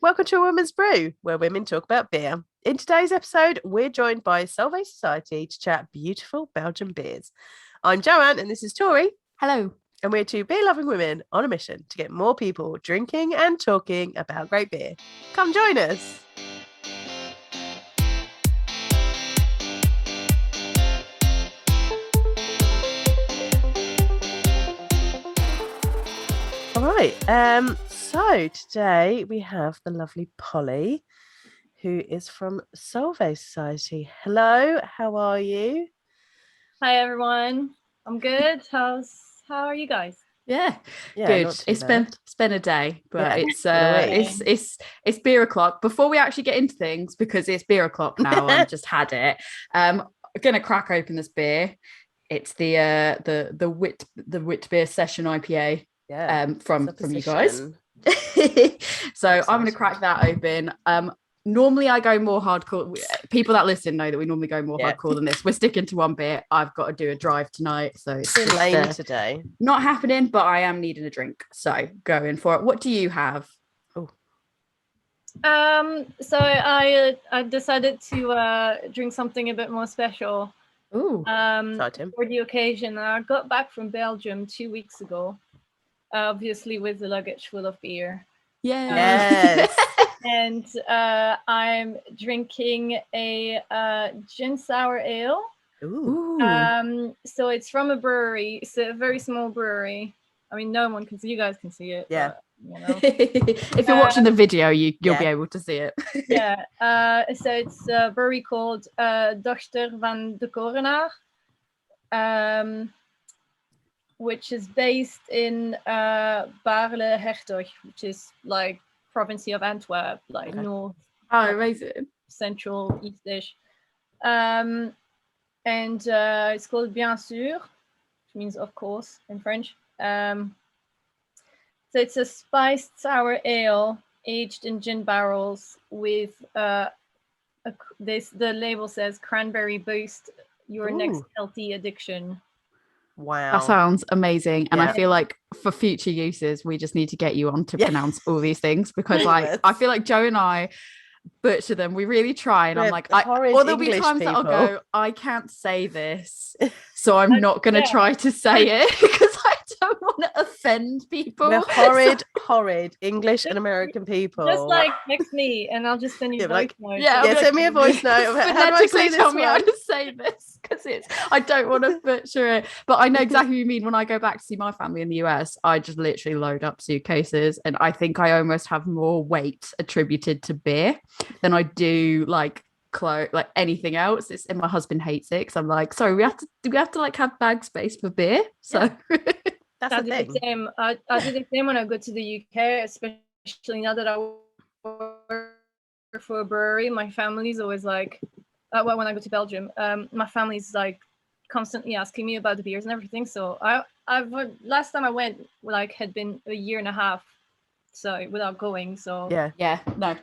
Welcome to A Woman's Brew, where women talk about beer. In today's episode, we're joined by Solvay Society to chat beautiful Belgian beers. I'm Joanne, and this is Tori. Hello. And we're two beer-loving women on a mission to get more people drinking and talking about great beer. Come join us. All right. So today we have the lovely Polly, who is from Solvay Society. Hello, how are you? Hi everyone. I'm good. How are you guys? Yeah, Yeah, good. not too It's bad. been a day, but Yeah, it's beer o'clock. Before we actually get into things, because it's beer o'clock now, I've just had it. I'm gonna crack open this beer. It's the wit beer session IPA. From you guys. So I'm gonna crack that open. Normally I go more hardcore. People that listen know that we normally go more hardcore than this. We're sticking to one beer. I've got to do a drive tonight, so it's just, lame today. Not happening, but I am needing a drink, so going for it. What do you have? So I decided to drink something a bit more special. Ooh, for the occasion. I got back from Belgium 2 weeks ago, obviously with the luggage full of beer. Yes. And I'm drinking a gin sour ale. Ooh. So it's from a brewery. It's a very small brewery. I mean, no one can see. You guys can see it. Yeah. But, if you're watching the video, you'll be able to see it. Yeah. So it's a brewery called Dochter van de Korenaar, which is based in Baarle-Hertog, which is like province of Antwerp, like north. Oh, amazing. Central, eastish. And it's called Bien sûr, which means of course in French. So it's a spiced sour ale aged in gin barrels with the label says cranberry boost your next healthy addiction. Wow, that sounds amazing. And I feel like for future uses we just need to get you on to pronounce all these things, because like I feel like Joe and I butcher them. We really try, and I'm like, or there'll be times that I'll go, I can't say this, so I'm not going to try to say it because I don't want to offend people. We're horrid English and American people. Just like text me and I'll just send you voice notes. Send me a voice note. How do I say this? Tell me how to say this, because I don't want to butcher it. But I know exactly what you mean. When I go back to see my family in the US, I just literally load up suitcases, and I think I almost have more weight attributed to beer than I do like anything else. And my husband hates it because I'm like, sorry, we have to like have bag space for beer. So that's the thing. The same. I do the same when I go to the UK, especially now that I work for a brewery. My family's always like, when I go to Belgium, my family's like constantly asking me about the beers and everything. So I've last time I went like had been a year and a half, so without going. So no,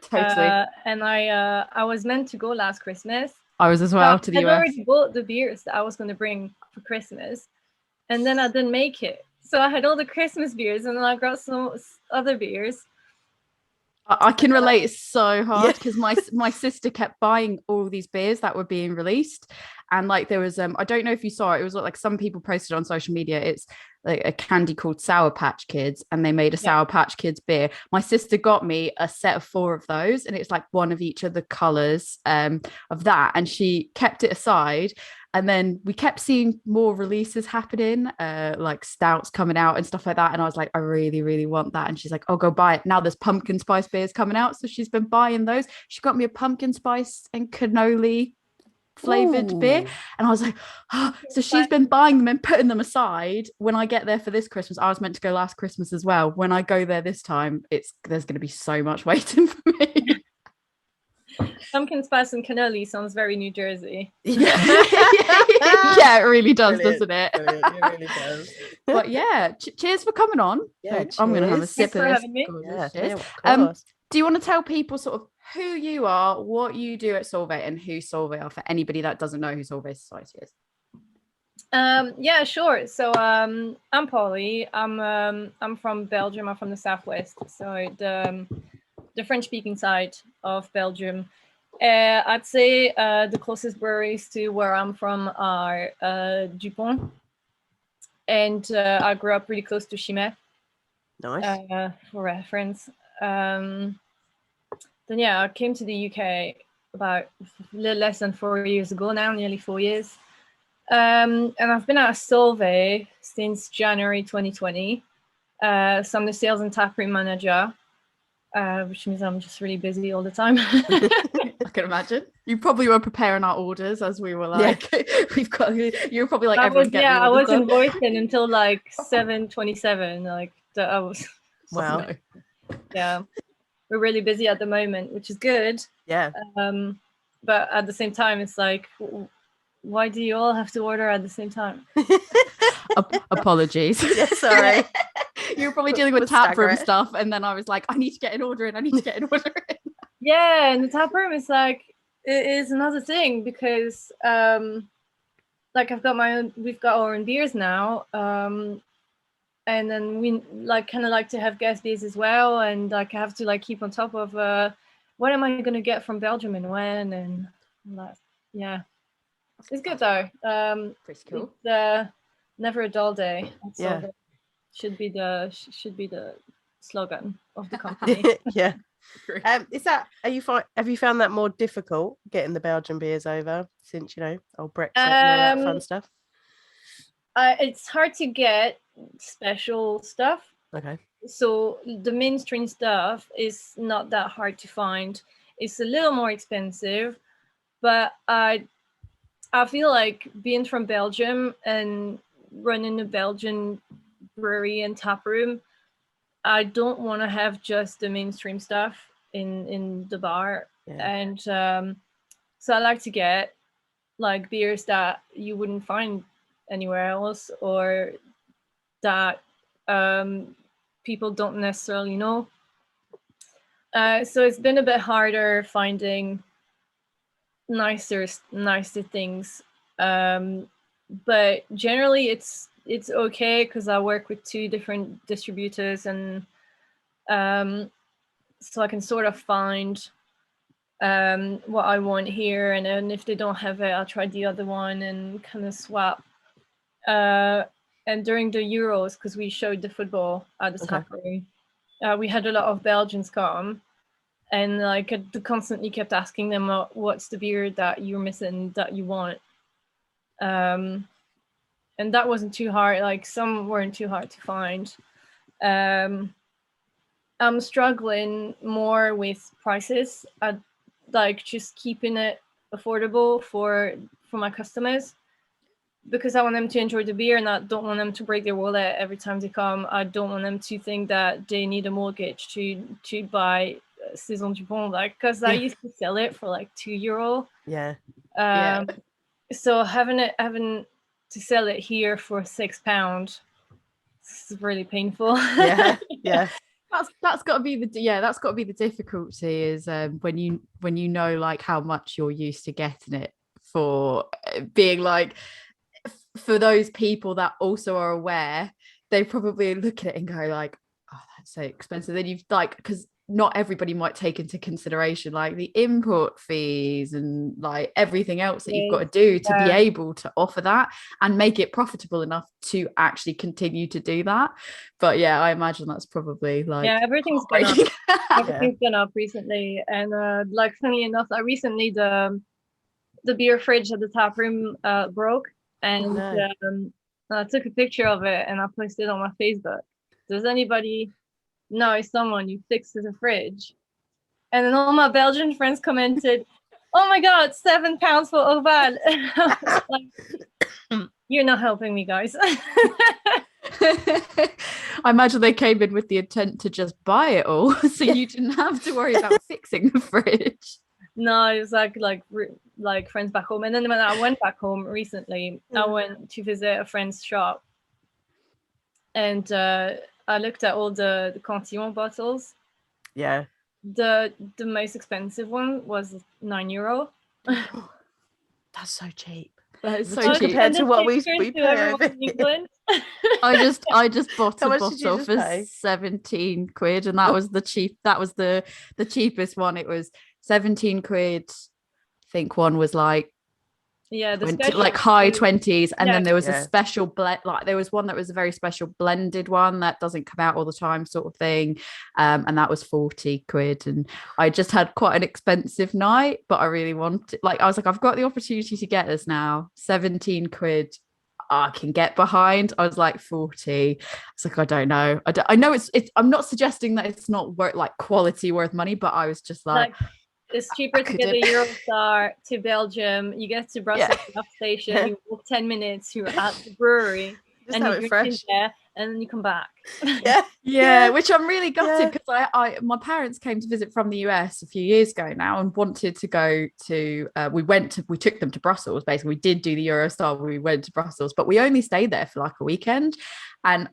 totally. And I was meant to go last Christmas. I was as well to the US. I already bought the beers that I was going to bring for Christmas, and then I didn't make it. So I had all the Christmas beers, and then I got some other beers. I can relate so hard because my sister kept buying all these beers that were being released, and like there was I don't know if you saw it. It was like some people posted on social media. It's like a candy called Sour Patch Kids, and they made a Sour Patch Kids beer. My sister got me a set of 4 of those, and it's like one of each of the colors of that, and she kept it aside. And then we kept seeing more releases happening, like stouts coming out and stuff like that. And I was like, I really, really want that. And she's like, oh, go buy it. Now there's pumpkin spice beers coming out. So she's been buying those. She got me a pumpkin spice and cannoli flavored beer. And I was like, oh. So she's been buying them and putting them aside. When I get there for this Christmas, I was meant to go last Christmas as well. When I go there this time, there's going to be so much waiting for me. Pumpkin spice and cannoli sounds very New Jersey. Yeah, it really does, doesn't it? It really does. But yeah, cheers for coming on. I'm going to have a sip of this. Do you want to tell people sort of who you are, what you do at Solvay, and who Solvay are for anybody that doesn't know who Solvay Society is? Yeah, sure. So I'm Polly. I'm from Belgium. I'm from the southwest. So the French-speaking side of Belgium. I'd say the closest breweries to where I'm from are Dupont, and I grew up really close to Chimay. Nice. For reference. Then yeah, I came to the UK about a little less than 4 years ago now, nearly 4 years. And I've been at Solvay since January 2020. So I'm the sales and taproom manager, which means I'm just really busy all the time. I can imagine. You probably were preparing our orders as we were like, we've got. You were probably like, I was done. invoicing until like 7:27. Like I was. Wow. No. Yeah, we're really busy at the moment, which is good. Yeah. But at the same time, it's like, why do you all have to order at the same time? Apologies. Yeah, sorry. You were probably dealing with taproom stuff, and then I was like, I need to get an order in. Yeah, and the taproom is like, it is another thing because like we've got our own beers now, and then we like kind of like to have guest beers as well, and like I have to like keep on top of what am I gonna get from Belgium and when, and that. Yeah, it's good though. Pretty cool. It's never a dull day. Yeah. Should be the slogan of the company. Yeah. Have you found that more difficult getting the Belgian beers over since old Brexit and all that fun stuff? It's hard to get special stuff. Okay. So the mainstream stuff is not that hard to find. It's a little more expensive, but I feel like being from Belgium and running a Belgian brewery and tap room, I don't want to have just the mainstream stuff in the bar. Yeah. And so I like to get like beers that you wouldn't find anywhere else, or that people don't necessarily know. So it's been a bit harder finding nicer things, but generally it's okay because I work with 2 different distributors, and so I can sort of find what I want here, and then if they don't have it, I'll try the other one and kind of swap. And during the Euros, because we showed the football at the taproom, we had a lot of Belgians come, and like I constantly kept asking them, what's the beer that you're missing that you want? And that wasn't too hard. Like some weren't too hard to find. I'm struggling more with prices. I like just keeping it affordable for my customers, because I want them to enjoy the beer, and I don't want them to break their wallet every time they come. I don't want them to think that they need a mortgage to buy Saison Dupont, like, because I used to sell it for like €2. Yeah. So having to sell it here for £6 is really painful. Yeah. That's got to be the difficulty is when you know like how much you're used to getting it for, being like, for those people that also are aware, they probably look at it and go like, oh, that's so expensive. Then you've like, because not everybody might take into consideration like the import fees and like everything else that you've got to do to be able to offer that and make it profitable enough to actually continue to do that. But yeah, I imagine that's probably like everything's gone up. Everything's gone up recently, and like funny enough, recently the beer fridge at the tap room broke, and I took a picture of it and I posted it on my Facebook. Does anybody know someone who fixes a fridge? And then all my Belgian friends commented, oh my god, £7 for Orval. Like, you're not helping me, guys. I imagine they came in with the intent to just buy it all, so you didn't have to worry about fixing the fridge. No, it was like friends back home. And then when I went back home recently, I went to visit a friend's shop, and I looked at all the Cantillon bottles. Yeah. The most expensive one was €9. That's so cheap. That's so cheap compared to what we pay over in England. I just bought How a much did you bottle just for pay? 17 quid, and that was the cheapest one. It was 17 quid. I think one was like Yeah, the 20, special. like high 20s, and Yeah, then there was a Yeah. special blend, like there was one that was a very special blended one that doesn't come out all the time, sort of thing, and that was 40 quid. And I just had quite an expensive night, but I really wanted, like, I was like, I've got the opportunity to get this now. 17 quid I can get behind. I was like 40. It's like, I don't know. I know it's I'm not suggesting that it's not worth, like, quality worth money, but I was just like it's I cheaper to get couldn't. the Eurostar to Belgium. You get to Brussels Yeah. bus station. You walk 10 minutes. You're at the brewery, Just and have you it drink in fresh. there, and then you come back. Yeah. Yeah, which I'm really gutted Yeah. because I my parents came to visit from the US a few years ago now and wanted to go to we took them to Brussels. Basically, we did do the Eurostar. We went to Brussels, but we only stayed there for like a weekend, and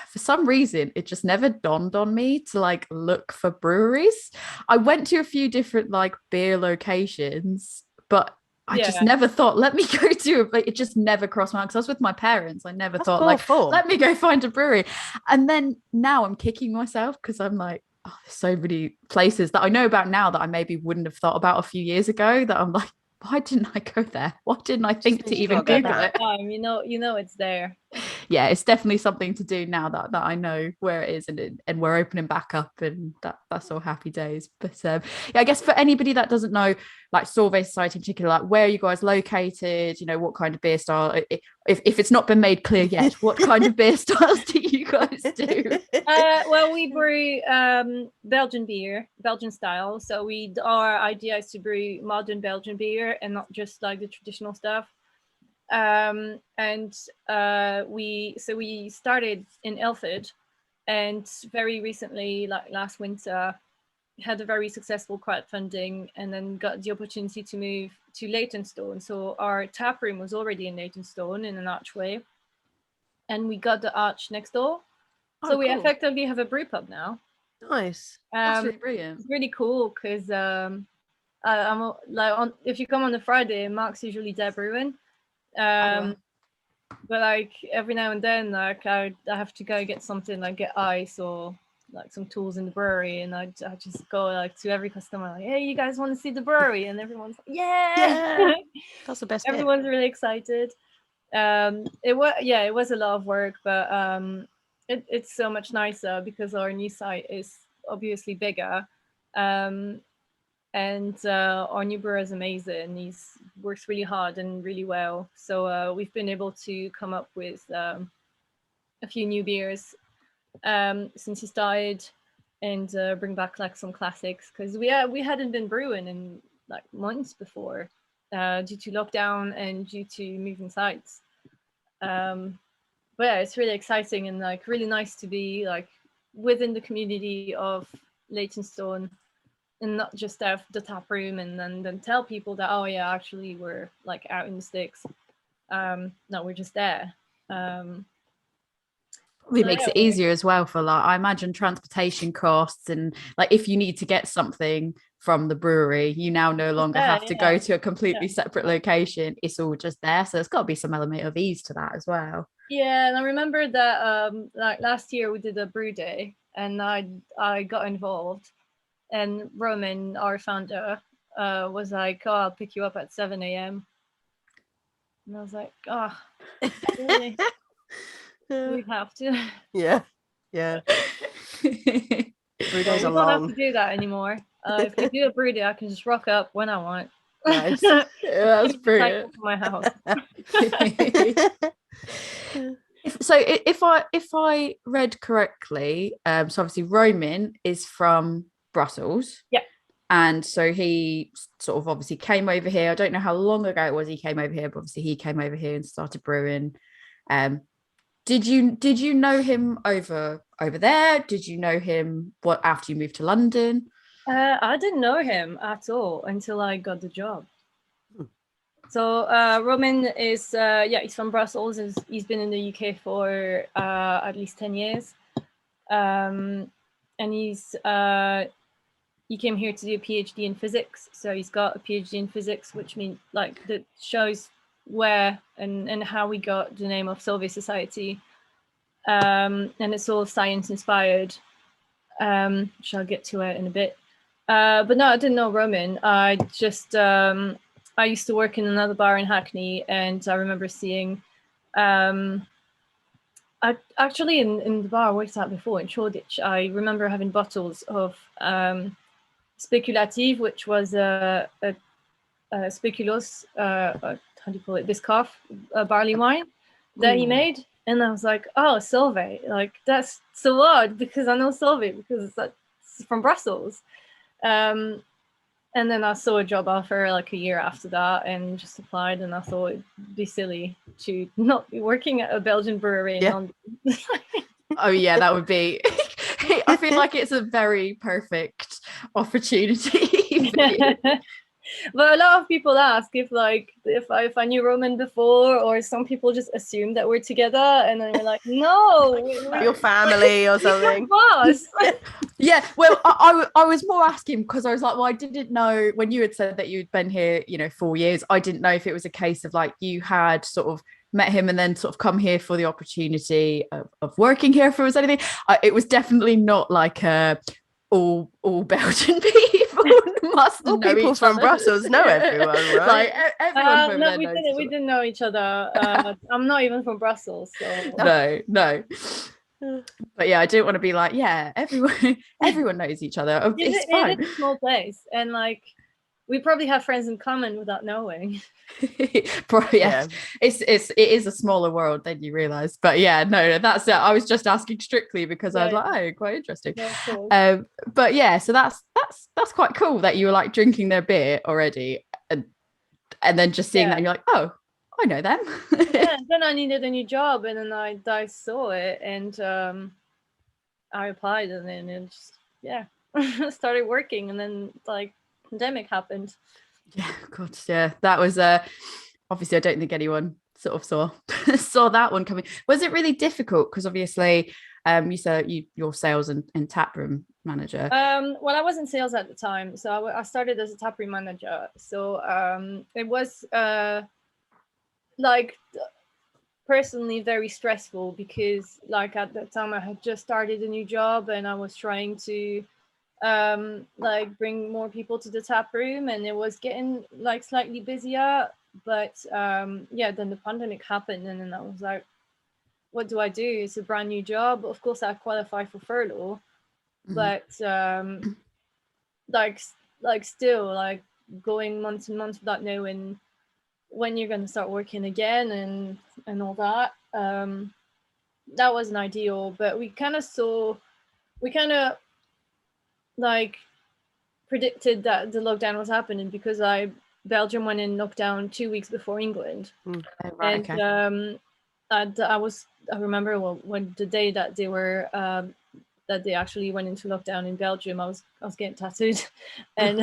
for some reason it just never dawned on me to like look for breweries. I went to a few different like beer locations, but I just Yeah. never thought, let me go to it. It just never crossed my mind because I was with my parents. I never That's thought, poor like, form. let me go find a brewery. And then now I'm kicking myself because I'm like, oh, there's so many places that I know about now that I maybe wouldn't have thought about a few years ago, that I'm like, why didn't I go there? Why didn't I think to means you even gotta go Google back. it? You know it's there. Yeah, it's definitely something to do now that I know where it is, and we're opening back up, and that's all happy days. But yeah, I guess for anybody that doesn't know, like Solvay Society in particular, like where are you guys located? You know, what kind of beer style? If it's not been made clear yet, what kind of beer styles do you guys do? Well, we brew Belgian beer, Belgian style. So our idea is to brew modern Belgian beer and not just like the traditional stuff. And we started in Ilford, and very recently, like last winter, had a very successful crowdfunding, and then got the opportunity to move to Leytonstone. So our tap room was already in Leytonstone in an archway, and we got the arch next door. So we cool. effectively have a brew pub now. Nice. That's really brilliant. It's really cool because I'm like if you come on the Friday, Mark's usually there brewing. But like every now and then, like I have to go get something, like get ice or like some tools in the brewery, and I just go like to every customer, like, hey, you guys want to see the brewery? And everyone's like, yeah. That's the best bit. Everyone's really excited. It was a lot of work, but it's so much nicer because our new site is obviously bigger. And our new brewer is amazing. He works really hard and really well. So we've been able to come up with a few new beers since he started, and bring back like some classics, because we hadn't been brewing in like months before due to lockdown and due to moving sites. But yeah, it's really exciting and like really nice to be like within the community of Leytonstone, and not just have the tap room and then tell people that, oh yeah, actually we're like out in the sticks. No, we're just there. Probably makes it easier as well for, like, I imagine, transportation costs, and like if you need to get something from the brewery, you now no longer have to go to a completely separate location. It's all just there, so there's got to be some element of ease to that as well. Yeah, and I remember that like last year we did a brew day, and I got involved, and Roman, our founder, was like, oh, I'll pick you up at 7 a.m. And I was like, oh, really? We have to. Yeah. Brew days are We don't long. have to do that anymore. If we do a brew day, I can just rock up when I want. Nice. Yeah, that's brilliant. My house. So if I read correctly, so obviously Roman is from Brussels. Yeah. And so he sort of obviously came over here. I don't know how long ago it was he came over here, but obviously he came over here and started brewing. Did you know him over there? Did you know him after you moved to London? I didn't know him at all until I got the job. So Roman is he's from Brussels. He's been in the UK for at least 10 years, and he came here to do a PhD in physics. So he's got a PhD in physics, which means like that shows where and how we got the name of Solvay Society. And it's all science inspired. Which I'll get to it in a bit. But no, I didn't know Roman. I just I used to work in another bar in Hackney, and I remember seeing I actually in the bar I worked at before in Shoreditch. I remember having bottles of speculative, which was a speculoos, how do you call it, Biscoff, barley wine that he made. And I was like, oh, Solvay, like that's so odd because I know Solvay because it's from Brussels. And then I saw a job offer like a year after that and just applied, and I thought it'd be silly to not be working at a Belgian brewery in London. Oh yeah, that would be I feel like it's a very perfect opportunity for you. But a lot of people ask if I knew Roman before, or some people just assume that we're together, and then we're like, no, we're your family or something. boss. Yeah, well, I was more asking because I was like, well, I didn't know when you had said that you'd been here, 4 years. I didn't know if it was a case of like you had sort of met him and then sort of come here for the opportunity of working here. If it was anything, it was definitely not like all Belgian people must all know people each from other. Brussels know everyone, right? Like everyone from No, there we knows didn't. We each didn't know each other. I'm not even from Brussels, so other. No. But yeah, I didn't want to be like, yeah, everyone knows each other. It's fine. It is a small place, and like we probably have friends in common without knowing. Probably, yeah. It is a smaller world than you realize. But yeah, no, that's it. I was just asking strictly because I was like, oh, quite interesting. Yeah, but yeah, so that's quite cool that you were like drinking their beer already, and then just seeing that and you're like, oh, I know them. Yeah, then I needed a new job, and then I saw it, and I applied, and then it just started working, and then like pandemic happened. Yeah, God, yeah, that was obviously I don't think anyone sort of saw that one coming. Was it really difficult? Because obviously you said you're sales and taproom manager. Well, I was in sales at the time, so I started as a taproom manager. So it was like personally very stressful because like at that time I had just started a new job and I was trying to like bring more people to the tap room, and it was getting like slightly busier, but yeah, then the pandemic happened, and then I was like, what do I do? It's a brand new job. Of course I qualify for furlough, but like still like going months and months without knowing when you're going to start working again and all that. That wasn't ideal, but we kind of like predicted that the lockdown was happening because Belgium went in lockdown 2 weeks before England. Right, and okay. I remember when the day that they were that they actually went into lockdown in Belgium, I was getting tattooed, and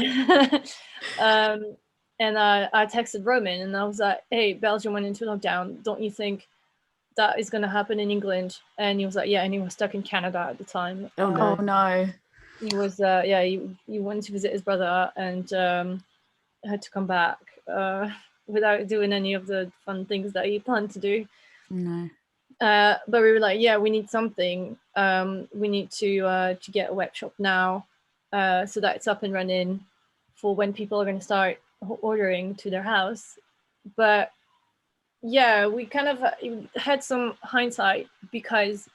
and I texted Roman and I was like, hey, Belgium went into lockdown, don't you think that is going to happen in England? And he was like, yeah, and he was stuck in Canada at the time. Oh no. He was he went to visit his brother and had to come back without doing any of the fun things that he planned to do. No. But we were like, yeah, we need something. We need to get a web shop now, so that it's up and running for when people are going to start ordering to their house. But yeah, we kind of had some hindsight because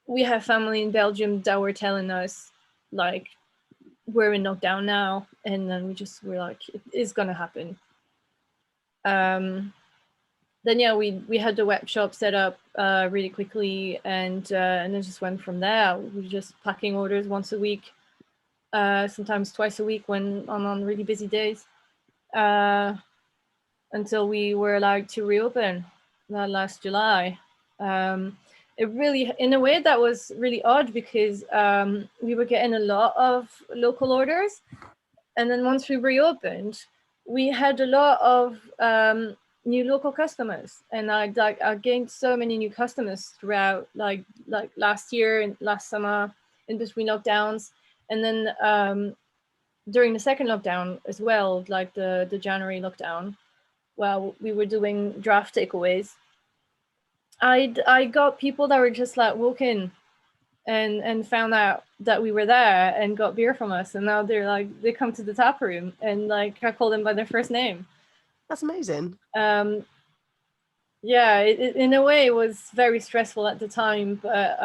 we have family in Belgium that were telling us like we're in lockdown now, and then we're like, it is gonna happen. Then yeah, we had the web shop set up really quickly, and then just went from there. We were just packing orders once a week, sometimes twice a week when on really busy days, until we were allowed to reopen last July. It really, in a way, that was really odd because we were getting a lot of local orders, and then once we reopened, we had a lot of new local customers, and I gained so many new customers throughout like last year and last summer in between lockdowns, and then during the second lockdown as well, like the January lockdown, while we were doing draft takeaways, I got people that were just like walking and found out that we were there and got beer from us, and now they're like, they come to the tap room and like I call them by their first name. That's amazing. Yeah, in a way it was very stressful at the time, but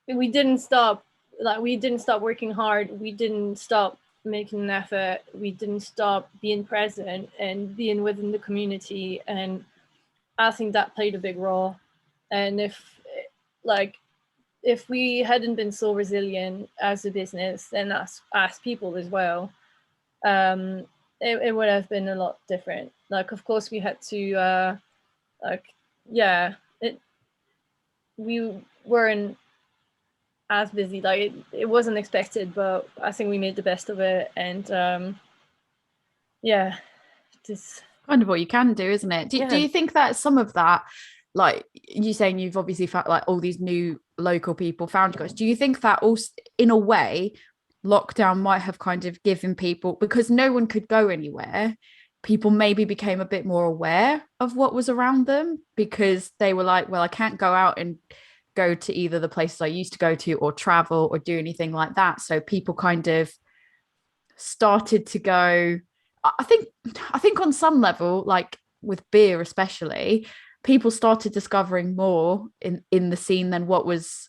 we didn't stop. Like, we didn't stop working hard. We didn't stop making an effort. We didn't stop being present and being within the community, and I think that played a big role. And if we hadn't been so resilient as a business and as people as well, it would have been a lot different. Like, of course, we had to we weren't as busy. Like, it wasn't expected, but I think we made the best of it. And just kind of what you can do, isn't it? Do you think that some of that, like you saying you've obviously found like all these new local people found you guys, do you think that also in a way lockdown might have kind of given people, because no one could go anywhere, people maybe became a bit more aware of what was around them, because they were like, well, I can't go out and go to either the places I used to go to or travel or do anything like that. So people kind of started to go, I think on some level, like with beer especially, people started discovering more in the scene than what was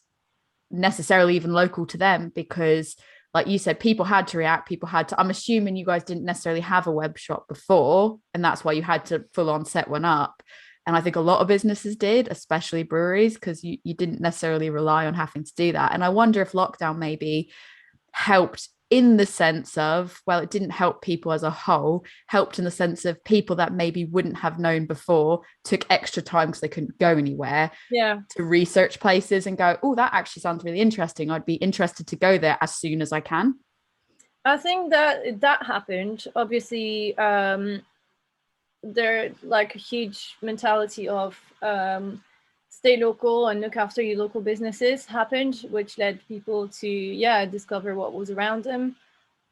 necessarily even local to them, because like you said, people had to react, people had to, I'm assuming you guys didn't necessarily have a web shop before, and that's why you had to full on set one up. And I think a lot of businesses did, especially breweries, because you didn't necessarily rely on having to do that. And I wonder if lockdown maybe helped in the sense of, well, it didn't help people as a whole, helped in the sense of people that maybe wouldn't have known before took extra time because they couldn't go anywhere, to research places and go, oh, that actually sounds really interesting. I'd be interested to go there as soon as I can. I think that happened. Obviously, there like a huge mentality of stay local and look after your local businesses happened, which led people to discover what was around them.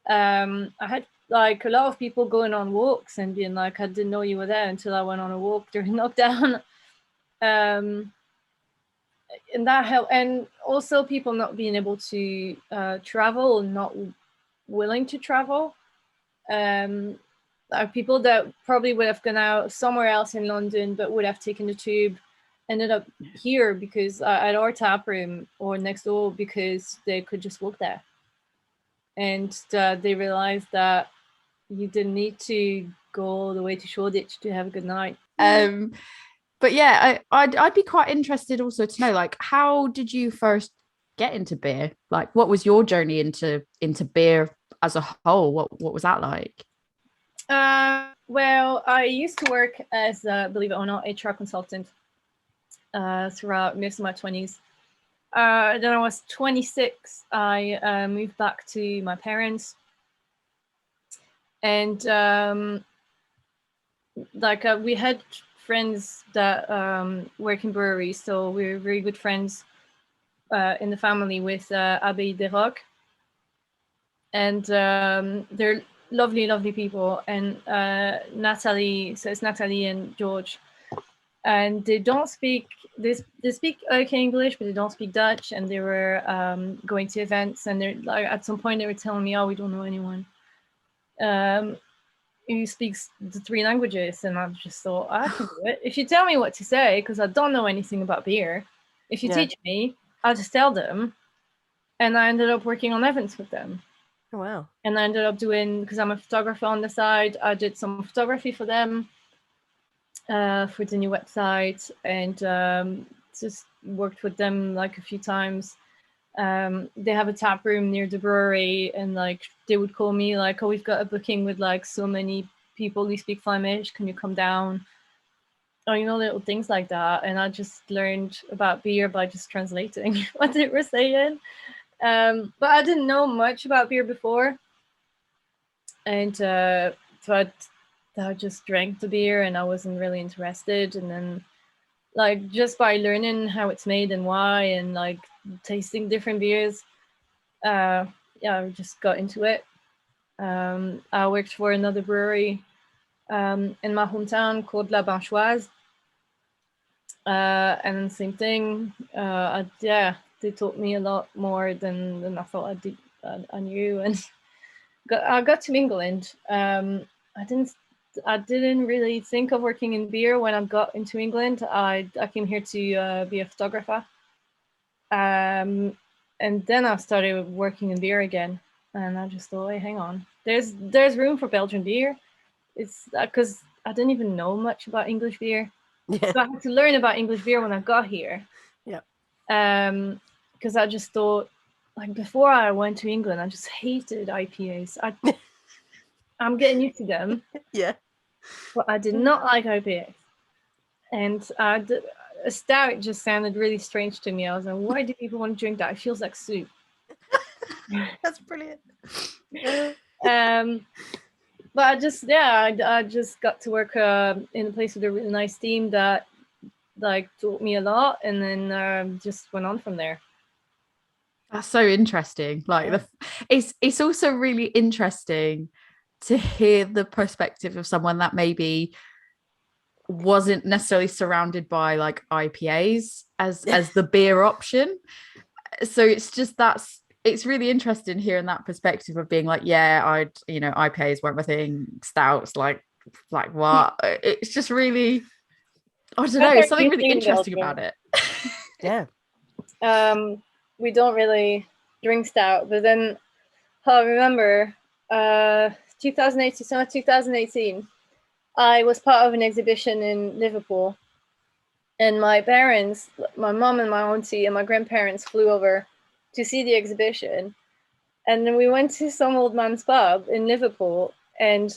I had like a lot of people going on walks and being like, I didn't know you were there until I went on a walk during lockdown. And that helped. And also people not being able to travel, not willing to travel. People that probably would have gone out somewhere else in London but would have taken the tube ended up here because at our tap room or next door, because they could just walk there. And they realized that you didn't need to go all the way to Shoreditch to have a good night. But yeah, I'd be quite interested also to know, like, how did you first get into beer? Like, what was your journey into beer as a whole? What was that like? Well, I used to work as, believe it or not, HR consultant throughout most of my 20s. Then I was 26. I moved back to my parents. And we had friends that work in breweries, so we were very good friends in the family with Abbey de Rock. And they're lovely people. And Natalie, so it's Natalie and George, and they don't speak, they speak okay English, but they don't speak Dutch. And they were going to events, and they're like, at some point they were telling me, oh, we don't know anyone who speaks the 3 languages. And I just thought, I can do it if you tell me what to say, because I don't know anything about beer. If you teach me, I'll just tell them. And I ended up working on events with them. Oh, wow. And I ended up doing, because I'm a photographer on the side, I did some photography for them for the new website, and just worked with them like a few times. They have a tap room near the brewery, and like they would call me like, oh, we've got a booking with like so many people who speak Flemish, can you come down? Or, you know, little things like that. And I just learned about beer by just translating what they were saying. But I didn't know much about beer before, and so I just drank the beer, and I wasn't really interested. And then, like, just by learning how it's made and why, and like tasting different beers, I just got into it. I worked for another brewery in my hometown called La Banchoise. And same thing. They taught me a lot more than I thought I knew, and I got to England. I didn't really think of working in beer when I got into England. I came here to be a photographer, and then I started working in beer again. And I just thought, hey, hang on, there's room for Belgian beer. It's because I didn't even know much about English beer. Yeah. So I had to learn about English beer when I got here. Yeah. Because I just thought, like, before I went to England, I just hated IPAs. I'm getting used to them. Yeah. But I did not like IPAs. And a stout just sounded really strange to me. I was like, why do people want to drink that? It feels like soup. That's brilliant. But I just got to work in a place with a really nice team that like taught me a lot, and then just went on from there. That's so interesting. Like it's also really interesting to hear the perspective of someone that maybe wasn't necessarily surrounded by like IPAs as the beer option. So it's really interesting hearing that perspective of being like, IPAs weren't my thing, stouts, like what? It's just really, I don't know, it's something really interesting about it. Yeah. We don't really drink stout, but then I remember 2018, I was part of an exhibition in Liverpool, and my parents, my mom and my auntie and my grandparents flew over to see the exhibition. And then we went to some old man's pub in Liverpool, and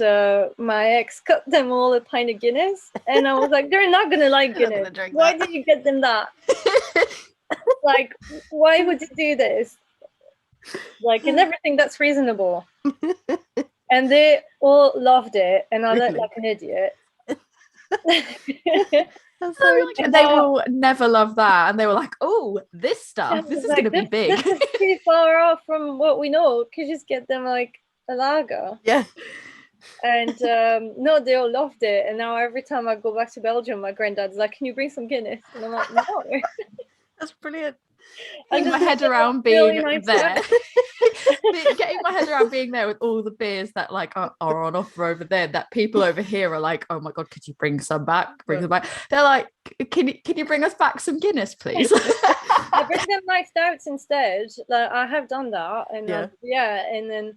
my ex cut them all a pint of Guinness. And I was like, they're not going to like Guinness. Why did you get them that? Like, why would you do this? Like, and everything that's reasonable. And they all loved it, and I looked like an idiot. And they will never love that, and they were like, oh, this stuff, this is like, going to be big. This is too far off from what we know. Could you just get them like a lager? Yeah. And no, they all loved it, and now every time I go back to Belgium, my granddad's like, can you bring some Guinness? And I'm like, no. That's brilliant. Getting my head around being there. Getting my head around being there with all the beers that like are on offer over there, that people over here are like, oh my god, could you bring some back? Bring them back. They're like, can you bring us back some Guinness, please? I bring them my stouts instead. Like, I have done that, and and then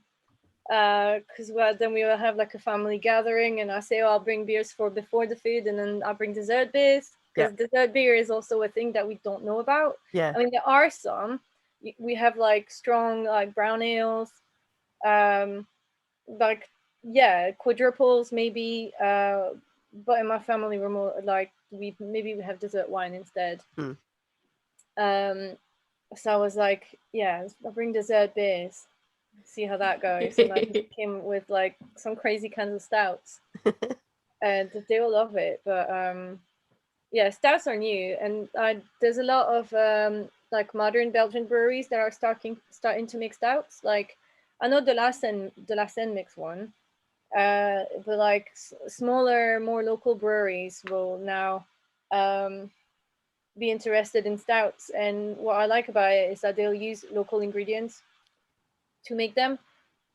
because then we will have like a family gathering, and I say, oh, I'll bring beers for before the food, and then I'll bring dessert beers. Because dessert beer is also a thing that we don't know about. Yeah. I mean, there are some. We have like strong like brown ales, quadruples maybe. But in my family, we're more like we have dessert wine instead. Mm. So I was like, I'll bring dessert beers. See how that goes. And I just came with like some crazy kinds of stouts, and they all love it. But stouts are new, and there's a lot of like modern Belgian breweries that are starting to make stouts. Like I know De La Seine makes one, but like smaller, more local breweries will now be interested in stouts. And what I like about it is that they'll use local ingredients to make them.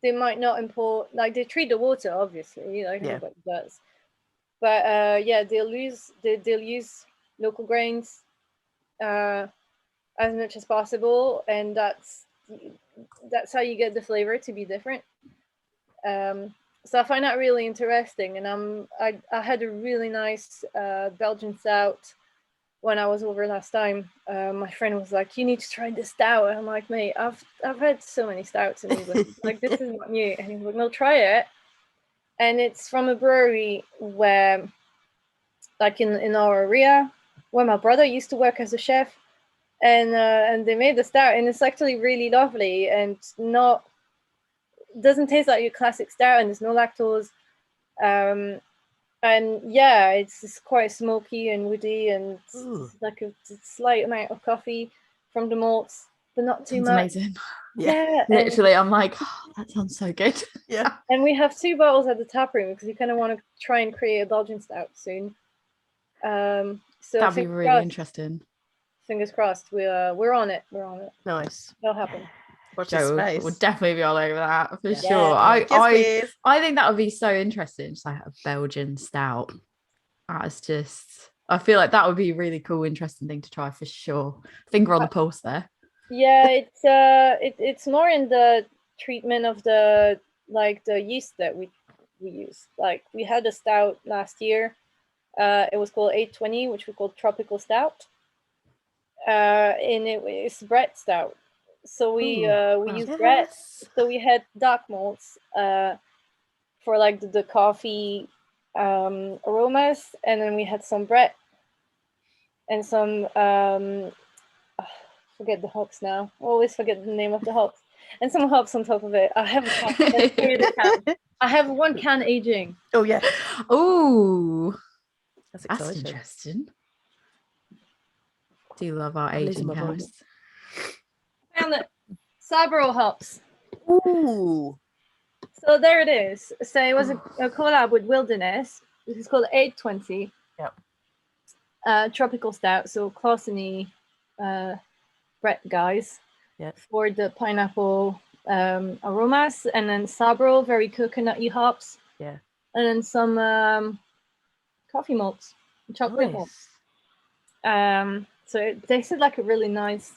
They might not import, like they treat the water, obviously, like everybody does. But they'll use local grains as much as possible, and that's how you get the flavor to be different. So I find that really interesting, and I had a really nice Belgian stout when I was over last time. My friend was like, "You need to try this stout," and I'm like, "Mate, I've had so many stouts in England. Like this is not new." And he was like, "No, try it." And it's from a brewery where, like in our area, where my brother used to work as a chef, and they made the stout, and it's actually really lovely, and doesn't taste like your classic stout, and there's no lactose, and it's quite smoky and woody, and it's like a slight amount of coffee from the malts, but not too Sounds much. amazing. Yeah, Literally, I'm like, oh, that sounds so good. Yeah. and we have 2 bottles at the tap room because we kind of want to try and create a Belgian stout soon. So That'd be fingers really crossed. interesting. Fingers crossed. We're on it. Nice. It'll happen. Watch this Joe space. would definitely be all over that for Yeah. sure. Yeah. I think that would be so interesting. Just like a Belgian stout. That's just, I feel like that would be a really cool, interesting thing to try for sure. Finger on the pulse there. Yeah, it's more in the treatment of the yeast that we use. Like we had a stout last year. It was called 820, which we called tropical stout. And it's Brett stout. So we used Brett. So we had dark malts for like the coffee aromas, and then we had some Brett and some forget the hops now. I always forget the name of the hops. And some hops on top of it. I have a can. Let's carry the can. I have 1 can aging. Oh yeah. Oh, That's that's exciting. interesting. Do you love our I'm losing aging my voice. house? Found it. Sabro hops. Ooh. So there it is. So it was a collab with Wilderness. This is called 820. Yep. Tropical stout. So Clausen Brett guys. Yep. For the pineapple aromas, and then Sabro, very coconutty hops. Yeah. And then some coffee malts, chocolate malts. So it tasted like a really nice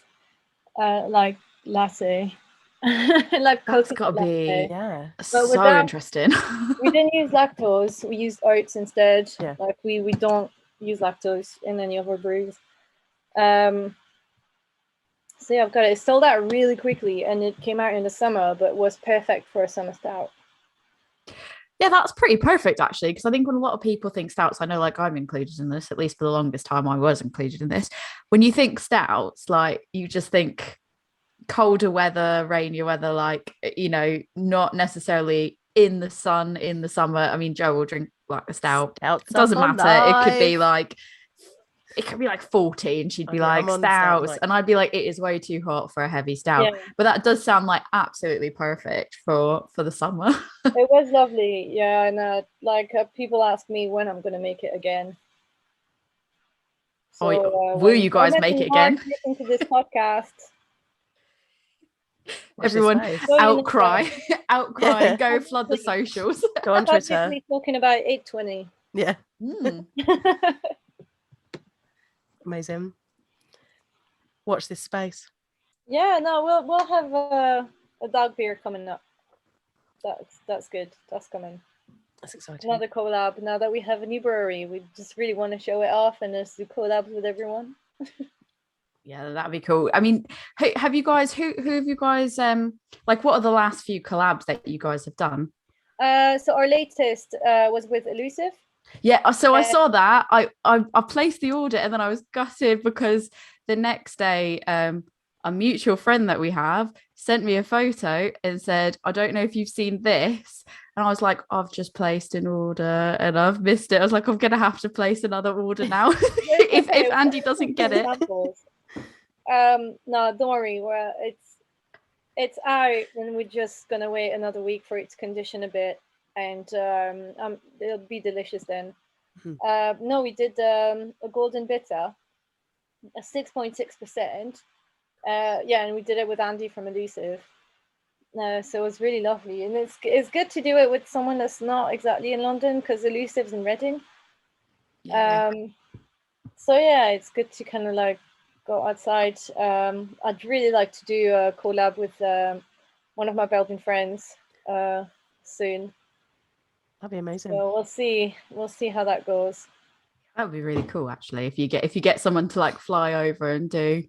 like latte. Like That's coconut got to be Yeah. so interesting. We didn't use lactose. We used oats instead. Yeah. Like we don't use lactose in any of our brews. So yeah, I've got it. It sold out really quickly, and it came out in the summer, but was perfect for a summer stout. Yeah, that's pretty perfect actually, because I think when a lot of people think stouts, I know like I'm included in this, at least for the longest time I was included in this. When you think stouts, like you just think colder weather, rainier weather, like, you know, not necessarily in the sun in the summer. I mean, Joe will drink like a stout. It doesn't matter. It could be like 40 and she'd be like stouts, and I'd be like, it is way too hot for a heavy stout. Yeah. But that does sound like absolutely perfect for the summer. It was lovely. Yeah, and people ask me when I'm going to make it again. So, will you guys make it again? Listen to this podcast. Everyone outcry, yeah. Go flood the socials. Go on Twitter. Talking about 820. Yeah. Amazing. Watch this space. Yeah, no, we'll have a dog beer coming up. That's good. That's coming. That's exciting. Another collab. Now that we have a new brewery, we just really want to show it off and just do collabs with everyone. Yeah, that'd be cool. I mean, have you guys who have you guys like what are the last few collabs that you guys have done? So our latest was with Elusive. Yeah, so I saw that. I placed the order and then I was gutted because the next day a mutual friend that we have sent me a photo and said, I don't know if you've seen this. And I was like, I've just placed an order and I've missed it. I was like, I'm gonna have to place another order now if Andy doesn't get it. No, don't worry. Well, it's out and we're just gonna wait another week for it to condition a bit, and it'll be delicious then. No, we did a golden bitter, a 6.6%. Yeah, and we did it with Andy from Elusive. So it was really lovely, and it's good to do it with someone that's not exactly in London because Elusive's in Reading. Yeah. So yeah, it's good to kind of like go outside. I'd really like to do a collab with one of my Belgian friends soon. That'd be amazing. So we'll see how that goes. That would be really cool, actually. If you get someone to like fly over and do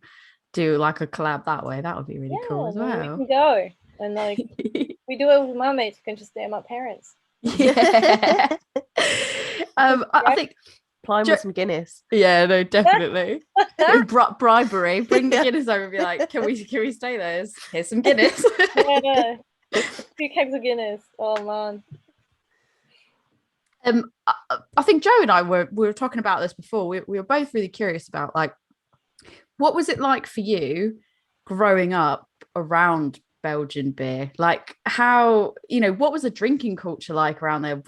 like a collab that way, that would be really cool as well. We can go and like we do it with my mates. We can just stay at my parents. Yeah. I think. Apply with some Guinness. Yeah, no, definitely. Bribery. Bring the Guinness over and be like, can we stay there? Here's some Guinness. Yeah. 2 kegs of Guinness. Oh man. I think Joe and I we were talking about this before. We were both really curious about like what was it like for you growing up around Belgian beer? Like how, what was the drinking culture like around there?